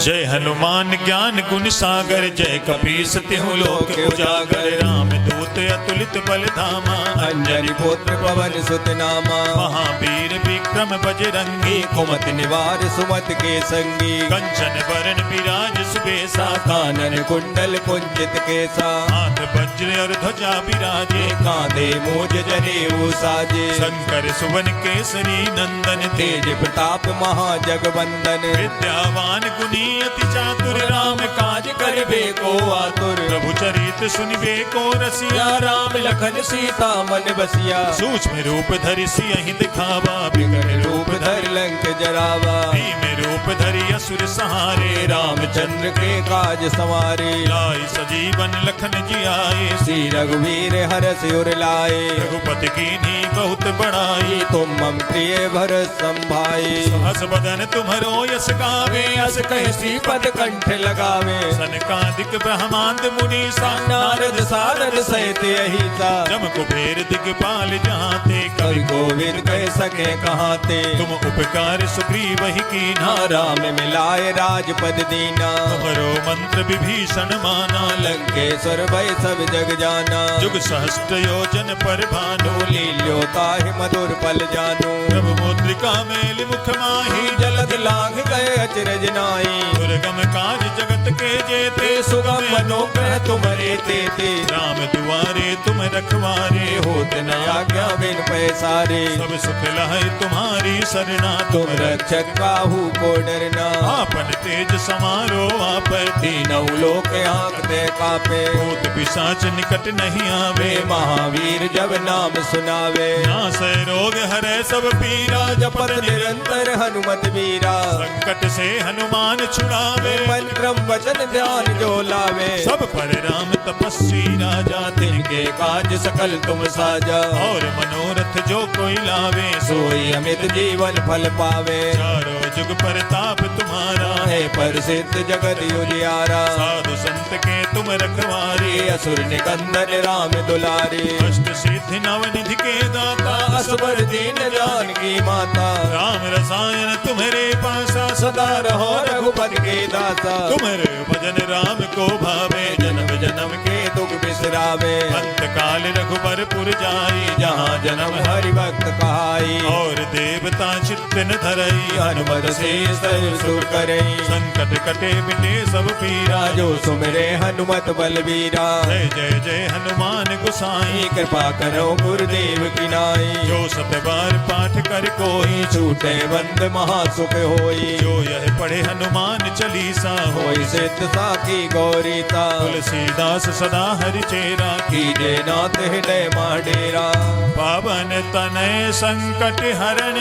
जय हनुमान ज्ञान गुण सागर जय कपीस तिहु लोक उजागर राम दूत अतुलित बल धामा अंजनी पुत्र पवन सुत नामा महावीर विक्रम बजरंगी कुमति निवार सुमत के संगी कंचन बरन विराज सुबेसा कानन कुंडल कुंचित केसा हाथ वज्र और ध्वजा विराजे कांधे मूज जनेऊ साजे शंकर सुवन केसरी नंदन तेज प्रताप महाजगवंदन विद्यावान गुणी अति चातुर राम काज करबे को आतुर प्रभु चरित सुनिबे को रसिया राम लखन सीता मन बसिया सूक्ष्म रूप धरि सियहि दिखावा विकट रूप धर लंक जरावा भीम रूप धरि असुर सहारे रामचंद्र के काज सवारे लाई सजीवन लखन जियाए श्री रघुवीर हरष उर लाए रघुपति कीन्ही बहुत बड़ाई तुम मम प्रिय भरत संभाई हस बदन तुम्हरो यस गावे अस कह श्रीपद कंठ लगावे सनकादिक ब्रह्मांड मुनि नारद सारद सहित अहिता जम कुबेर दिगपाल जाते कवि गोविंद कह सके कहाते तुम उपकार सुग्रीव ही कीन्हा राम मिलाए राजपद दीना तुम्हरो मंत्र विभीषण माना लंकेश्वर भय सब जग जाना जुग सहस्त्र योजन पर भानु लील्यो ताहि मधुर पल जानो प्रभु मुद्रिका मेल मुख माही जलद लांघ गए अचरज नाई दुर्गम काज जगत के जेते सुगम मनोग्रह तुम्हारे तेते राम दुआरे तुम रखवारे होत न आज्ञा बिन पैसारे सब सुख लहै तुम्हारी सरना तुम रक्षक काहू को डरना आपन तेज समारो आप तीनों लोक आंकते कापे भूत पिशाच निकट नहीं आवे महावीर जब नाम सुनावे नासै रोग हरै सब पीरा जपत निरंतर हनुमत वीरा संकट से हनुमान छुड़ावे मंत्रम वचन ध्यान जो लावे सब पर राम तपस्वी राजा तिनके काज सकल तुम साजा और मनोरथ जो कोई लावे सोई अमित जीवन फल पावे चारों जुग परताप तुम्हारा है प्रसिद्ध जगत उजियारा साधु संत के तुम रखवारे असुर निकंदन राम दुलारे अष्ट सिद्धि नवनिधि के दाता असबर दीन जानकी माता राम रसायन तुम्हारे पासा सदा रहो रघुपति के दाता तुम्हारे भजन राम को भावे जन्म जन्म के दुख बिसरा करावे। अंत काल रघुबरपुर जाई, जहाँ जन्म हरि भक्त कहाई। और देवता चित्त न धरई, हनुमत से सर्व सुख करई। संकट कटे मिटे सब पीरा, जो सुमिरे हनुमत बलबीरा। जय जय जय हनुमान गोसाई, कृपा करो गुरुदेव की नाई। जो सत बार पाठ कर कोई, छूटे बंद महासुख होई। जो यह पढ़े हनुमान चालीसा, होई सिद्ध साखी गौरीता। तुलसीदास सदा हरि चेरा, कीजे नाथ हृदय माडेरा। पावन तनय संकट हरण,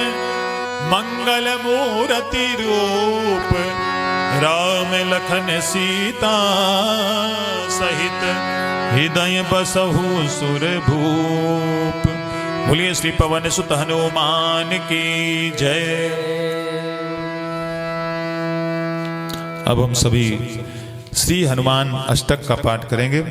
मंगल मूर्ति रूप। राम लखन सीता सहित, हृदय बसहु सुर भूप। बोलिए श्री पवन सुत हनुमान की जय। अब हम सभी श्री हनुमान अष्टक का पाठ करेंगे।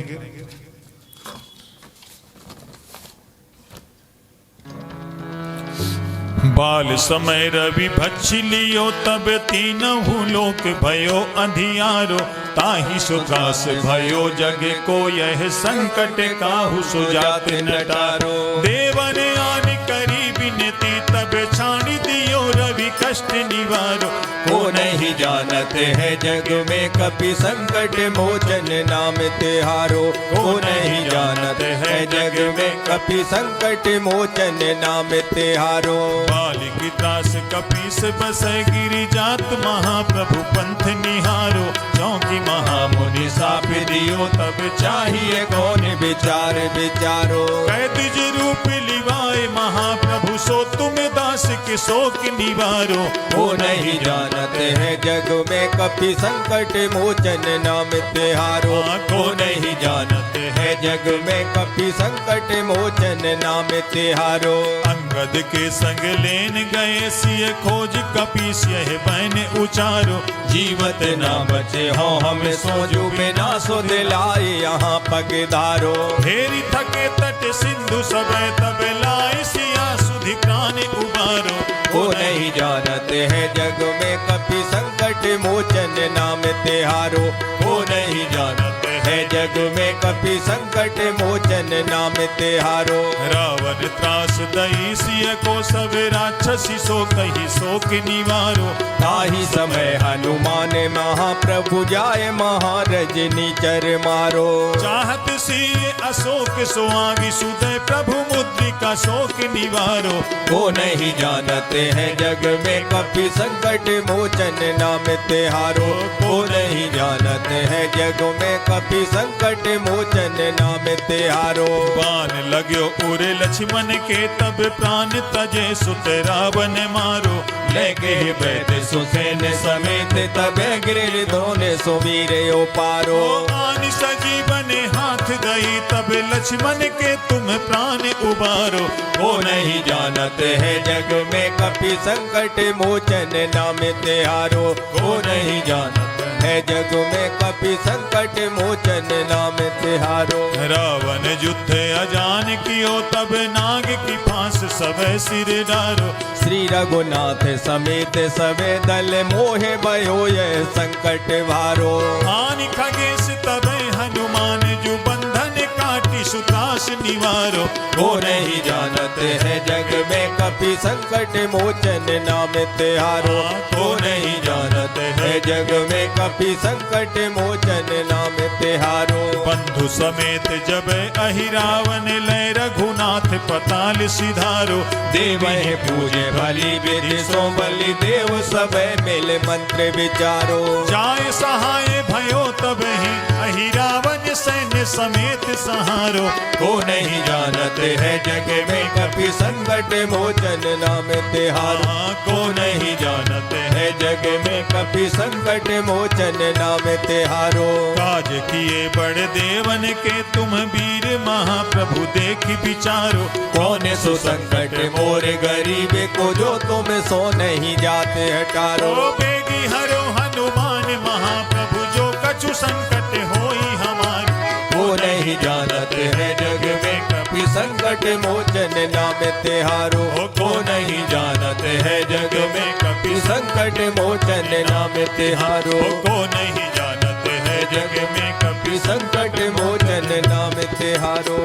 बाल समय रवि भक्षि लियो, तब तीनहु लोक भयो अंधियारो। ताहि सुखास भयो जग को, यह संकट काहू सुजात नटारो। देवन आन करी विनती, तब छाणी दियो रवि कष्ट निवारो। को नहीं जानते है जग में कपि संकट मोचन नाम तिहारो। को नहीं जानते है जग में कपि संकट मोचन नाम तिहारो। बालिक त्रास कपीस बस गिरि जात, महाप्रभु पंथ निहारो। क्योंकि महामुनि साप दियो तब चाहिए कौन विचार विचारो। कैद रूप लिवाए महाप्रभु, सो तुम दास के शोक निवारो। वो नहीं जानते हैं जग में कपि संकट मोचन नाम तिहारो। को नहीं जानते हैं जग में कपि संकट मोचन नाम तिहारो। अंगद के संग लेन गए, सिय खोज कपीस यह बैन उचारो। जीवत ना बचे हो हम सोजू बिना सो दिलाए यहाँ पगधारो। फेरी थके तट सिंधु सब, तब लाए सिया सुधि प्राण उबारो। वो नहीं जानते हैं जग में कपि संकट मोचन नाम तिहारो। वो नहीं जानते हैं जग में कपि संकट मोचन नाम तिहारो। रावण त्रास दई, सिय को सब राक्षसी सो कही शोक निवारो। ताहि समय हनुमान महाप्रभु जाय, महारजनी चर मारो। चाहत सिय अशोक सुहागी, सुदय प्रभु मुद्रिका शोक निवारो। वो नहीं जानते हैं जग में कपि संकट मोचन नाम तिहारो। वो नहीं जानते हैं जग में कपि संकट मोचन नाम तिहारो। बाण लाग्यो उरे लक्ष्मण के, तब प्राण तजे सुत रावण मारो। लेके बैठ सुसेन समेत, तब गिर धोने सुवीर पारो। आन सजीवन हाथ गई, तब लक्ष्मण के तुम प्राण उबारो। वो नहीं जानते हैं जग में कपि संकट मोचन नाम तिहारो। वो नहीं जानते है जग में कपि संकट मोचन नाम तिहारो। रावण युद्ध अजान कियो, तब नाग की फांस सब सिर डारो। श्री रघुनाथ समेत सबे दल, मोहे भयो यह संकट भारो। आन खगेश तब हनुमान, जो बंधन काटी सुत्रास निवारो। वो नहीं जानते हैं जग में कपि संकट मोचन नाम तिहारो। वो नहीं जानते हैं जग में कपि संकट मोचन नाम तिहारो। बंधु समेत जब अहिरावन, लय रघुनाथ पताल सिधारो। देव पूजे भली विधि सो बलि, देव सब मिल मंत्र विचारो। जाय सहाय भयो तब ही, अहिरावन सैन्य समेत सहारो। को नहीं जानते हैं जग में कपि संकट मोचन नाम तिहारो। को नहीं जानते हैं जग में कपि संकट मोचन नाम तिहारो। काज किए बड़े देवन के, तुम वीर महाप्रभु देख विचारो। कौन सो संकट मोर गरीब को, जो तुम सो नहीं जाते हटारो। ओ बेगी हरो हनुमान महाप्रभु, जो कछु संकट होई हमार। वो नहीं जानते हैं जग में कपि संकट मोचन नाम तिहारो। को नहीं जानते हैं जग में कपि संकट मोचन नाम तिहारो। को नहीं जानते हैं है जग में कपि संकट मोचन नाम तिहारो।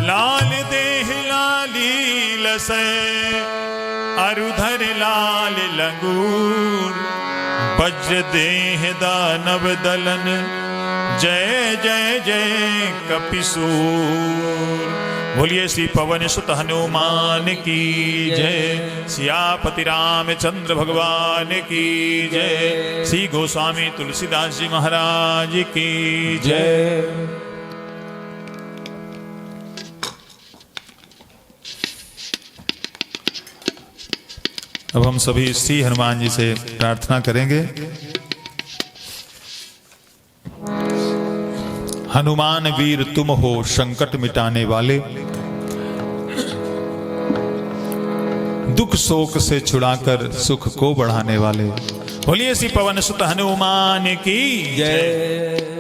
लाल देह लाली लसै अरुधर लाल लंगूर, वज्र देह दानव दलन जय जय जय कपिसूर। बोलिए श्री पवन सुत हनुमान की जय, सियापति रामचंद्र भगवान की जय, श्री गोस्वामी तुलसीदास जी महाराज की जय। अब हम सभी श्री हनुमान जी से प्रार्थना करेंगे। हनुमान वीर तुम हो संकट मिटाने वाले, दुख शोक से छुड़ाकर सुख को बढ़ाने वाले। बोलिए श्री पवन सुत हनुमान की जय।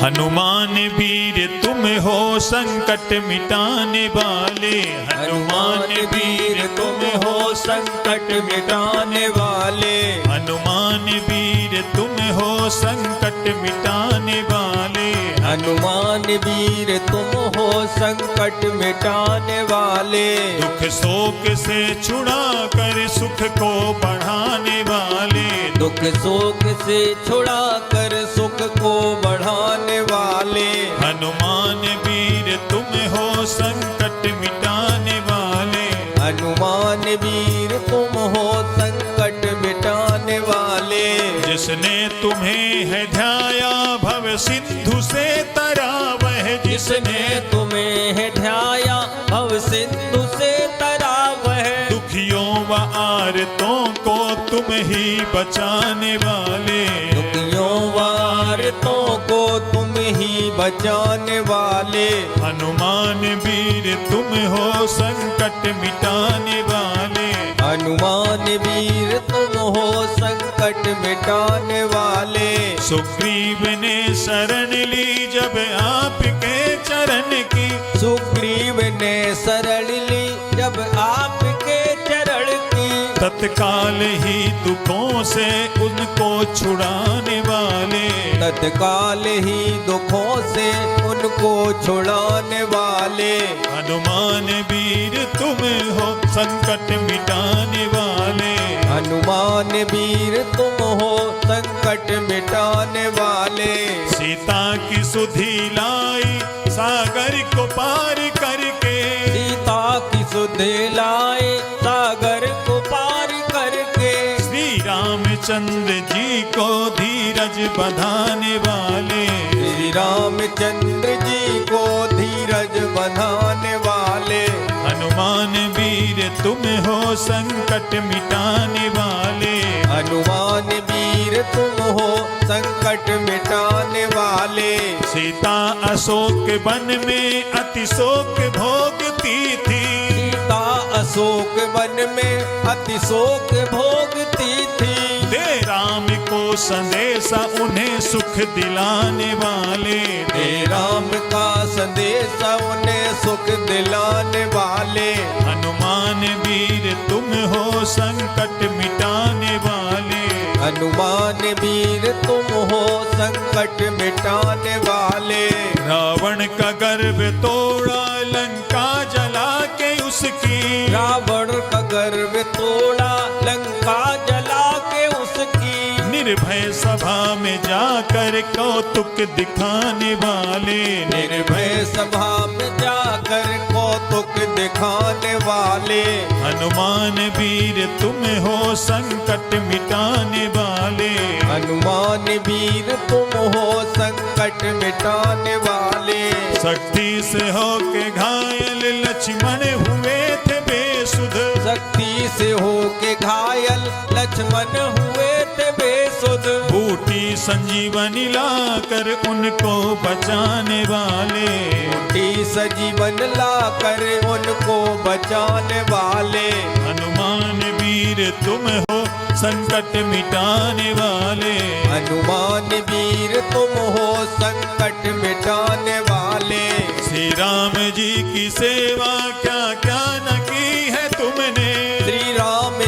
हनुमान वीर तुम हो संकट मिटाने वाले, हनुमान वीर तुम हो संकट मिटाने वाले, हनुमान वीर तुम हो संकट मिटाने वाले, हनुमान वीर तुम हो संकट मिटाने वाले, दुख शोक से छुड़ा कर सुख को बढ़ाने वाले, दुख शोक से छुड़ा कर सुख को बढ़ाने वाले, हनुमान वीर तुम हो संकट मिटाने वाले, हनुमान वीर तुम हो संकट मिटाने वाले, जिसने तुम्हें है ध्याया भव सिंधु से तरा वह, जिसने तुम्हें है ध्याया भव सिंधु से तरा वह, दुखियों व आरतों को तुम ही बचाने वाले, दुखियों वारतों को तुम ही बचाने वाले, हनुमान वीर तुम हो संकट मिटाने वाले, हनुमान वीर तुम हो संकट मिटाने वाले, सुग्रीव ने शरण ली जब आपके चरण की, सुग्रीव ने शरण ली जब आपके चरण की, तत्काल ही दुखों से उनको छुड़ाने वाले, तत्काल ही दुखों से उनको छुड़ाने वाले, हनुमान वीर तुम हो संकट मिटाने वाले, हनुमान वीर तुम हो संकट मिटाने वाले, सीता की सुधि लाई सागर को पार करके, सीता की सुधि लाए सागर को पार करके, श्री रामचंद्र जी को धीरज बंधाने वाले, श्री रामचंद्र जी को धीरज बंधाने वाले, हनुमान वीर तुम हो संकट मिटाने वाले, हनुमान वीर तुम हो संकट मिटाने वाले, सीता अशोक वन में अति शोक भोगती थी, सीता अशोक वन में अति शोक भोगती थी, दे राम को संदेशा उन्हें सुख दिलाने वाले, दे राम का संदेशा उन्हें सुख दिलाने वाले, हनुमान वीर तुम हो संकट मिटाने वाले, हनुमान वीर तुम हो संकट मिटाने वाले, रावण का गर्व तोड़ा लंका जला के उसकी, रावण का गर्व तोड़ा लंका जला के उसकी, निर्भय सभा में जाकर कौतुक दिखाने वाले, निर्भय सभा में जाकर कौतुक दिखाने वाले, हनुमान वीर तुम हो संकट मिटाने वाले, हनुमान वीर तुम हो संकट मिटाने वाले, शक्ति से होके घायल लक्ष्मण हुए थे बेसुध, शक्ति से होके घायल लक्ष्मण हुए थे बेसुध, बूटी संजीवनी लाकर उनको बचाने वाले, बूटी सजीवन लाकर उनको बचाने वाले, हनुमान वीर तुम हो संकट मिटाने वाले, हनुमान वीर तुम हो संकट मिटाने वाले, श्री राम जी की सेवा क्या क्या न की है तुमने, श्री राम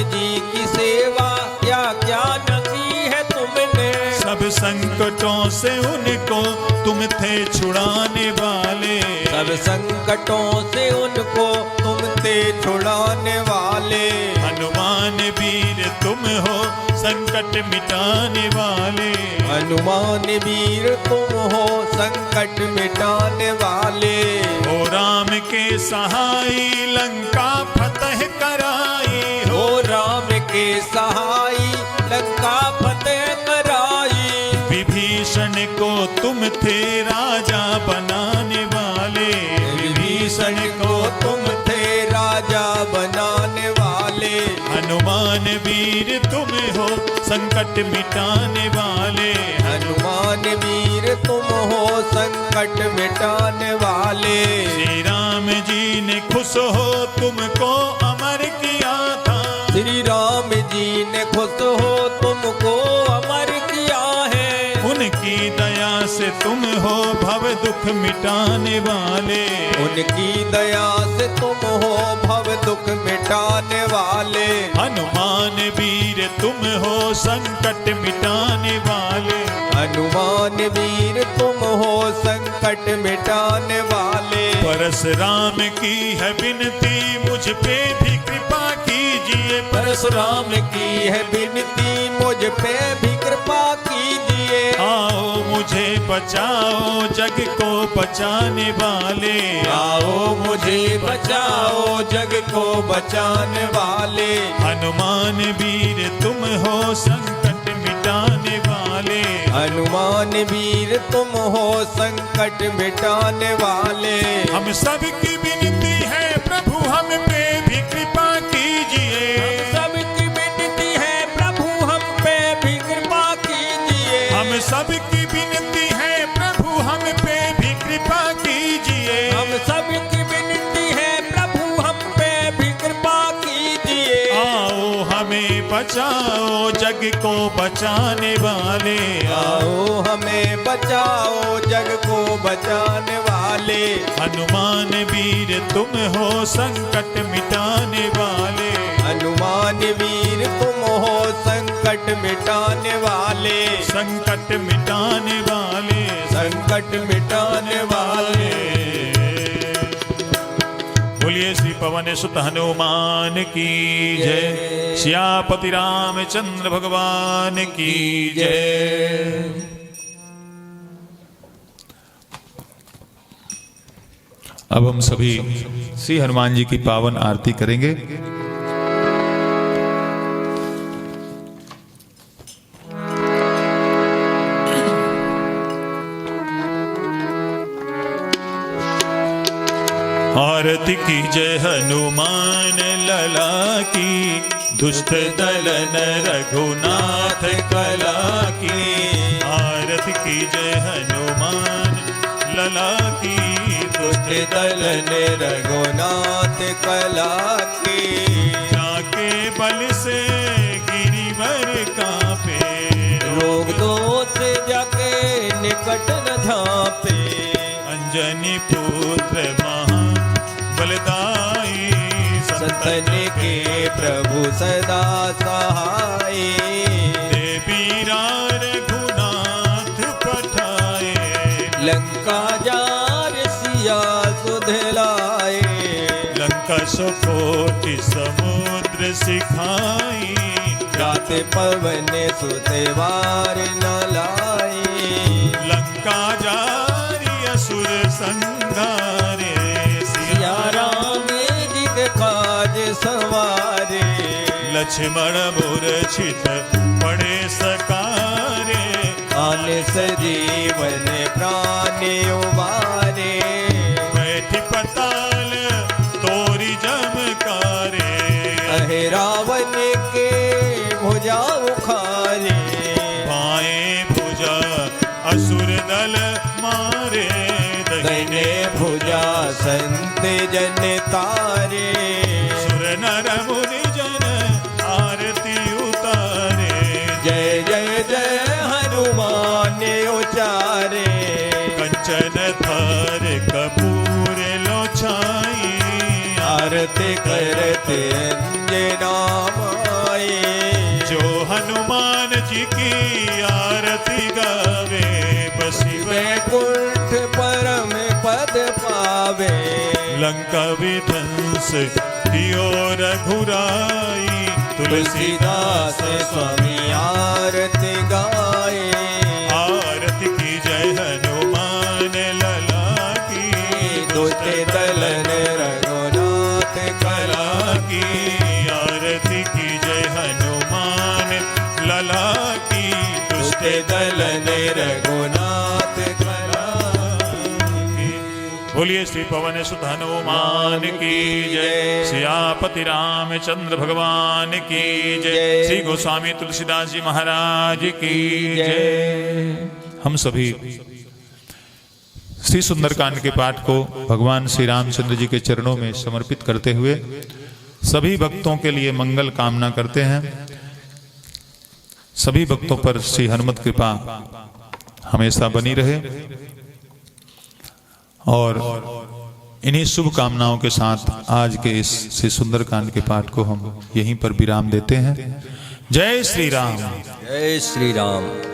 संकटों से उनको तुम थे छुड़ाने वाले। सब संकटों से उनको तुम थे छुड़ाने वाले। हनुमान वीर तुम हो संकट मिटाने वाले। हनुमान वीर तुम हो संकट मिटाने वाले। हो राम के सहाय लंका फतह कराई। हो राम के सहाय लंका फतेह कराई। विभीषण को तुम थे राजा बनाने वाले। विभीषण को तुम थे राजा बनाने वाले। हनुमान वीर तुम हो संकट मिटाने वाले। हनुमान वीर तुम हो संकट मिटाने वाले। श्री राम जी ने खुश हो तुमको अमर किया था। श्री राम जी ने खुश हो तुमको अमर किया है। उनकी दया से तुम हो भव दुख मिटाने वाले। उनकी दया से तुम हो भव दुख मिटाने वाले। हनुमान वीर तुम हो संकट मिटाने वाले। हनुमान वीर तुम हो संकट मिटाने वाले। परशुराम की है विनती मुझ पे भी कृपा कीजिए। परशुराम की है विनती मुझ पे भी कृपा कीजिए। आओ मुझे बचाओ जग को बचाने वाले। आओ मुझे बचाओ जग को बचाने वाले। हनुमान वीर तुम हो संकट मिटाने वाले। हनुमान वीर तुम हो संकट मिटाने वाले। हम सबकी विनती है प्रभु हम पे भी कृपा कीजिए। हम सबकी विनती है प्रभु हम पे भी कृपा कीजिए। हम सबकी विनती है प्रभु हम पे भी कृपा कीजिए। हम सबकी विनती है प्रभु हम पे भी कृपा कीजिए। आओ हमें बचाओ जग को बचाने वाले। आओ हमें बचाओ जग को बचाने वाले। हनुमान वीर तुम हो संकट मिटाने वाले। हनुमान वीर तुम हो संकट मिटाने वाले। संकट मिटाने वाले। संकट मिटाने वाले। बोलिए श्री पवन सुत हनुमान की जय। सियापति रामचंद्र भगवान की जय। अब हम सभी श्री हनुमान जी की पावन आरती करेंगे। आरती की जय हनुमान लला की। दुष्ट दलन रघुनाथ कला की। आरती की जय हनुमान लला की। दुष्ट दलन रघुनाथ कला की। जाके बल से गिरिवर कांपे। रोग दोष जाके निकट न झांपे। अंजनी पुत्र महा बलदाई। संतन के प्रभु सदा सहाय। देवीरा रघुनाथ पठाए। लंका जार सिया सुधलाए। लंका सुकोटि समुद्र सिखाई। गाते पवन सुतेवार न लाए। लंका जारी असुर संघारे। सिया राम जित काज सवारे। लक्ष्मण मूर्छित पड़े सकारे। आन सजीवन प्राण उबारे। बैठी पताल तोरी जमकारे। अहे रावण के भुजा उखारे। बाएं भुजा असुर दल मारे। दाहिने भुजा संत जन तारे। सुर नर मुनि जन आरती उतारे। जय जय जय हनुमान उचारे। कंचन थार कपूर लो छाई। आरती करते अंजना माए। जो हनुमान जी की आरती गा लंका विध्वंस कियो रघुराई। तुलसीदास स्वामी आरती गाए। आरती की जय हनुमान लला की। दुष्ट दलन रघुनाथ कला की। आरती की जय हनुमान लला की। दुष्ट दलन रघुनाथ कला की। बोलिए श्री पवन सुत हनुमान की जय। सियापति रामचंद्र भगवान की जय। श्री गोस्वामी तुलसीदास जी महाराज की जय। हम सभी श्री सुंदरकांड के पाठ को भगवान श्री रामचंद्र जी के चरणों में समर्पित करते हुए सभी भक्तों के लिए मंगल कामना करते हैं। सभी भक्तों पर श्री हनुमत कृपा हमेशा बनी रहे और इन्हीं शुभ कामनाओं के साथ आज के इस श्री सुंदरकांड के पाठ को हम यहीं पर विराम देते हैं। जय श्री राम। जय श्री राम।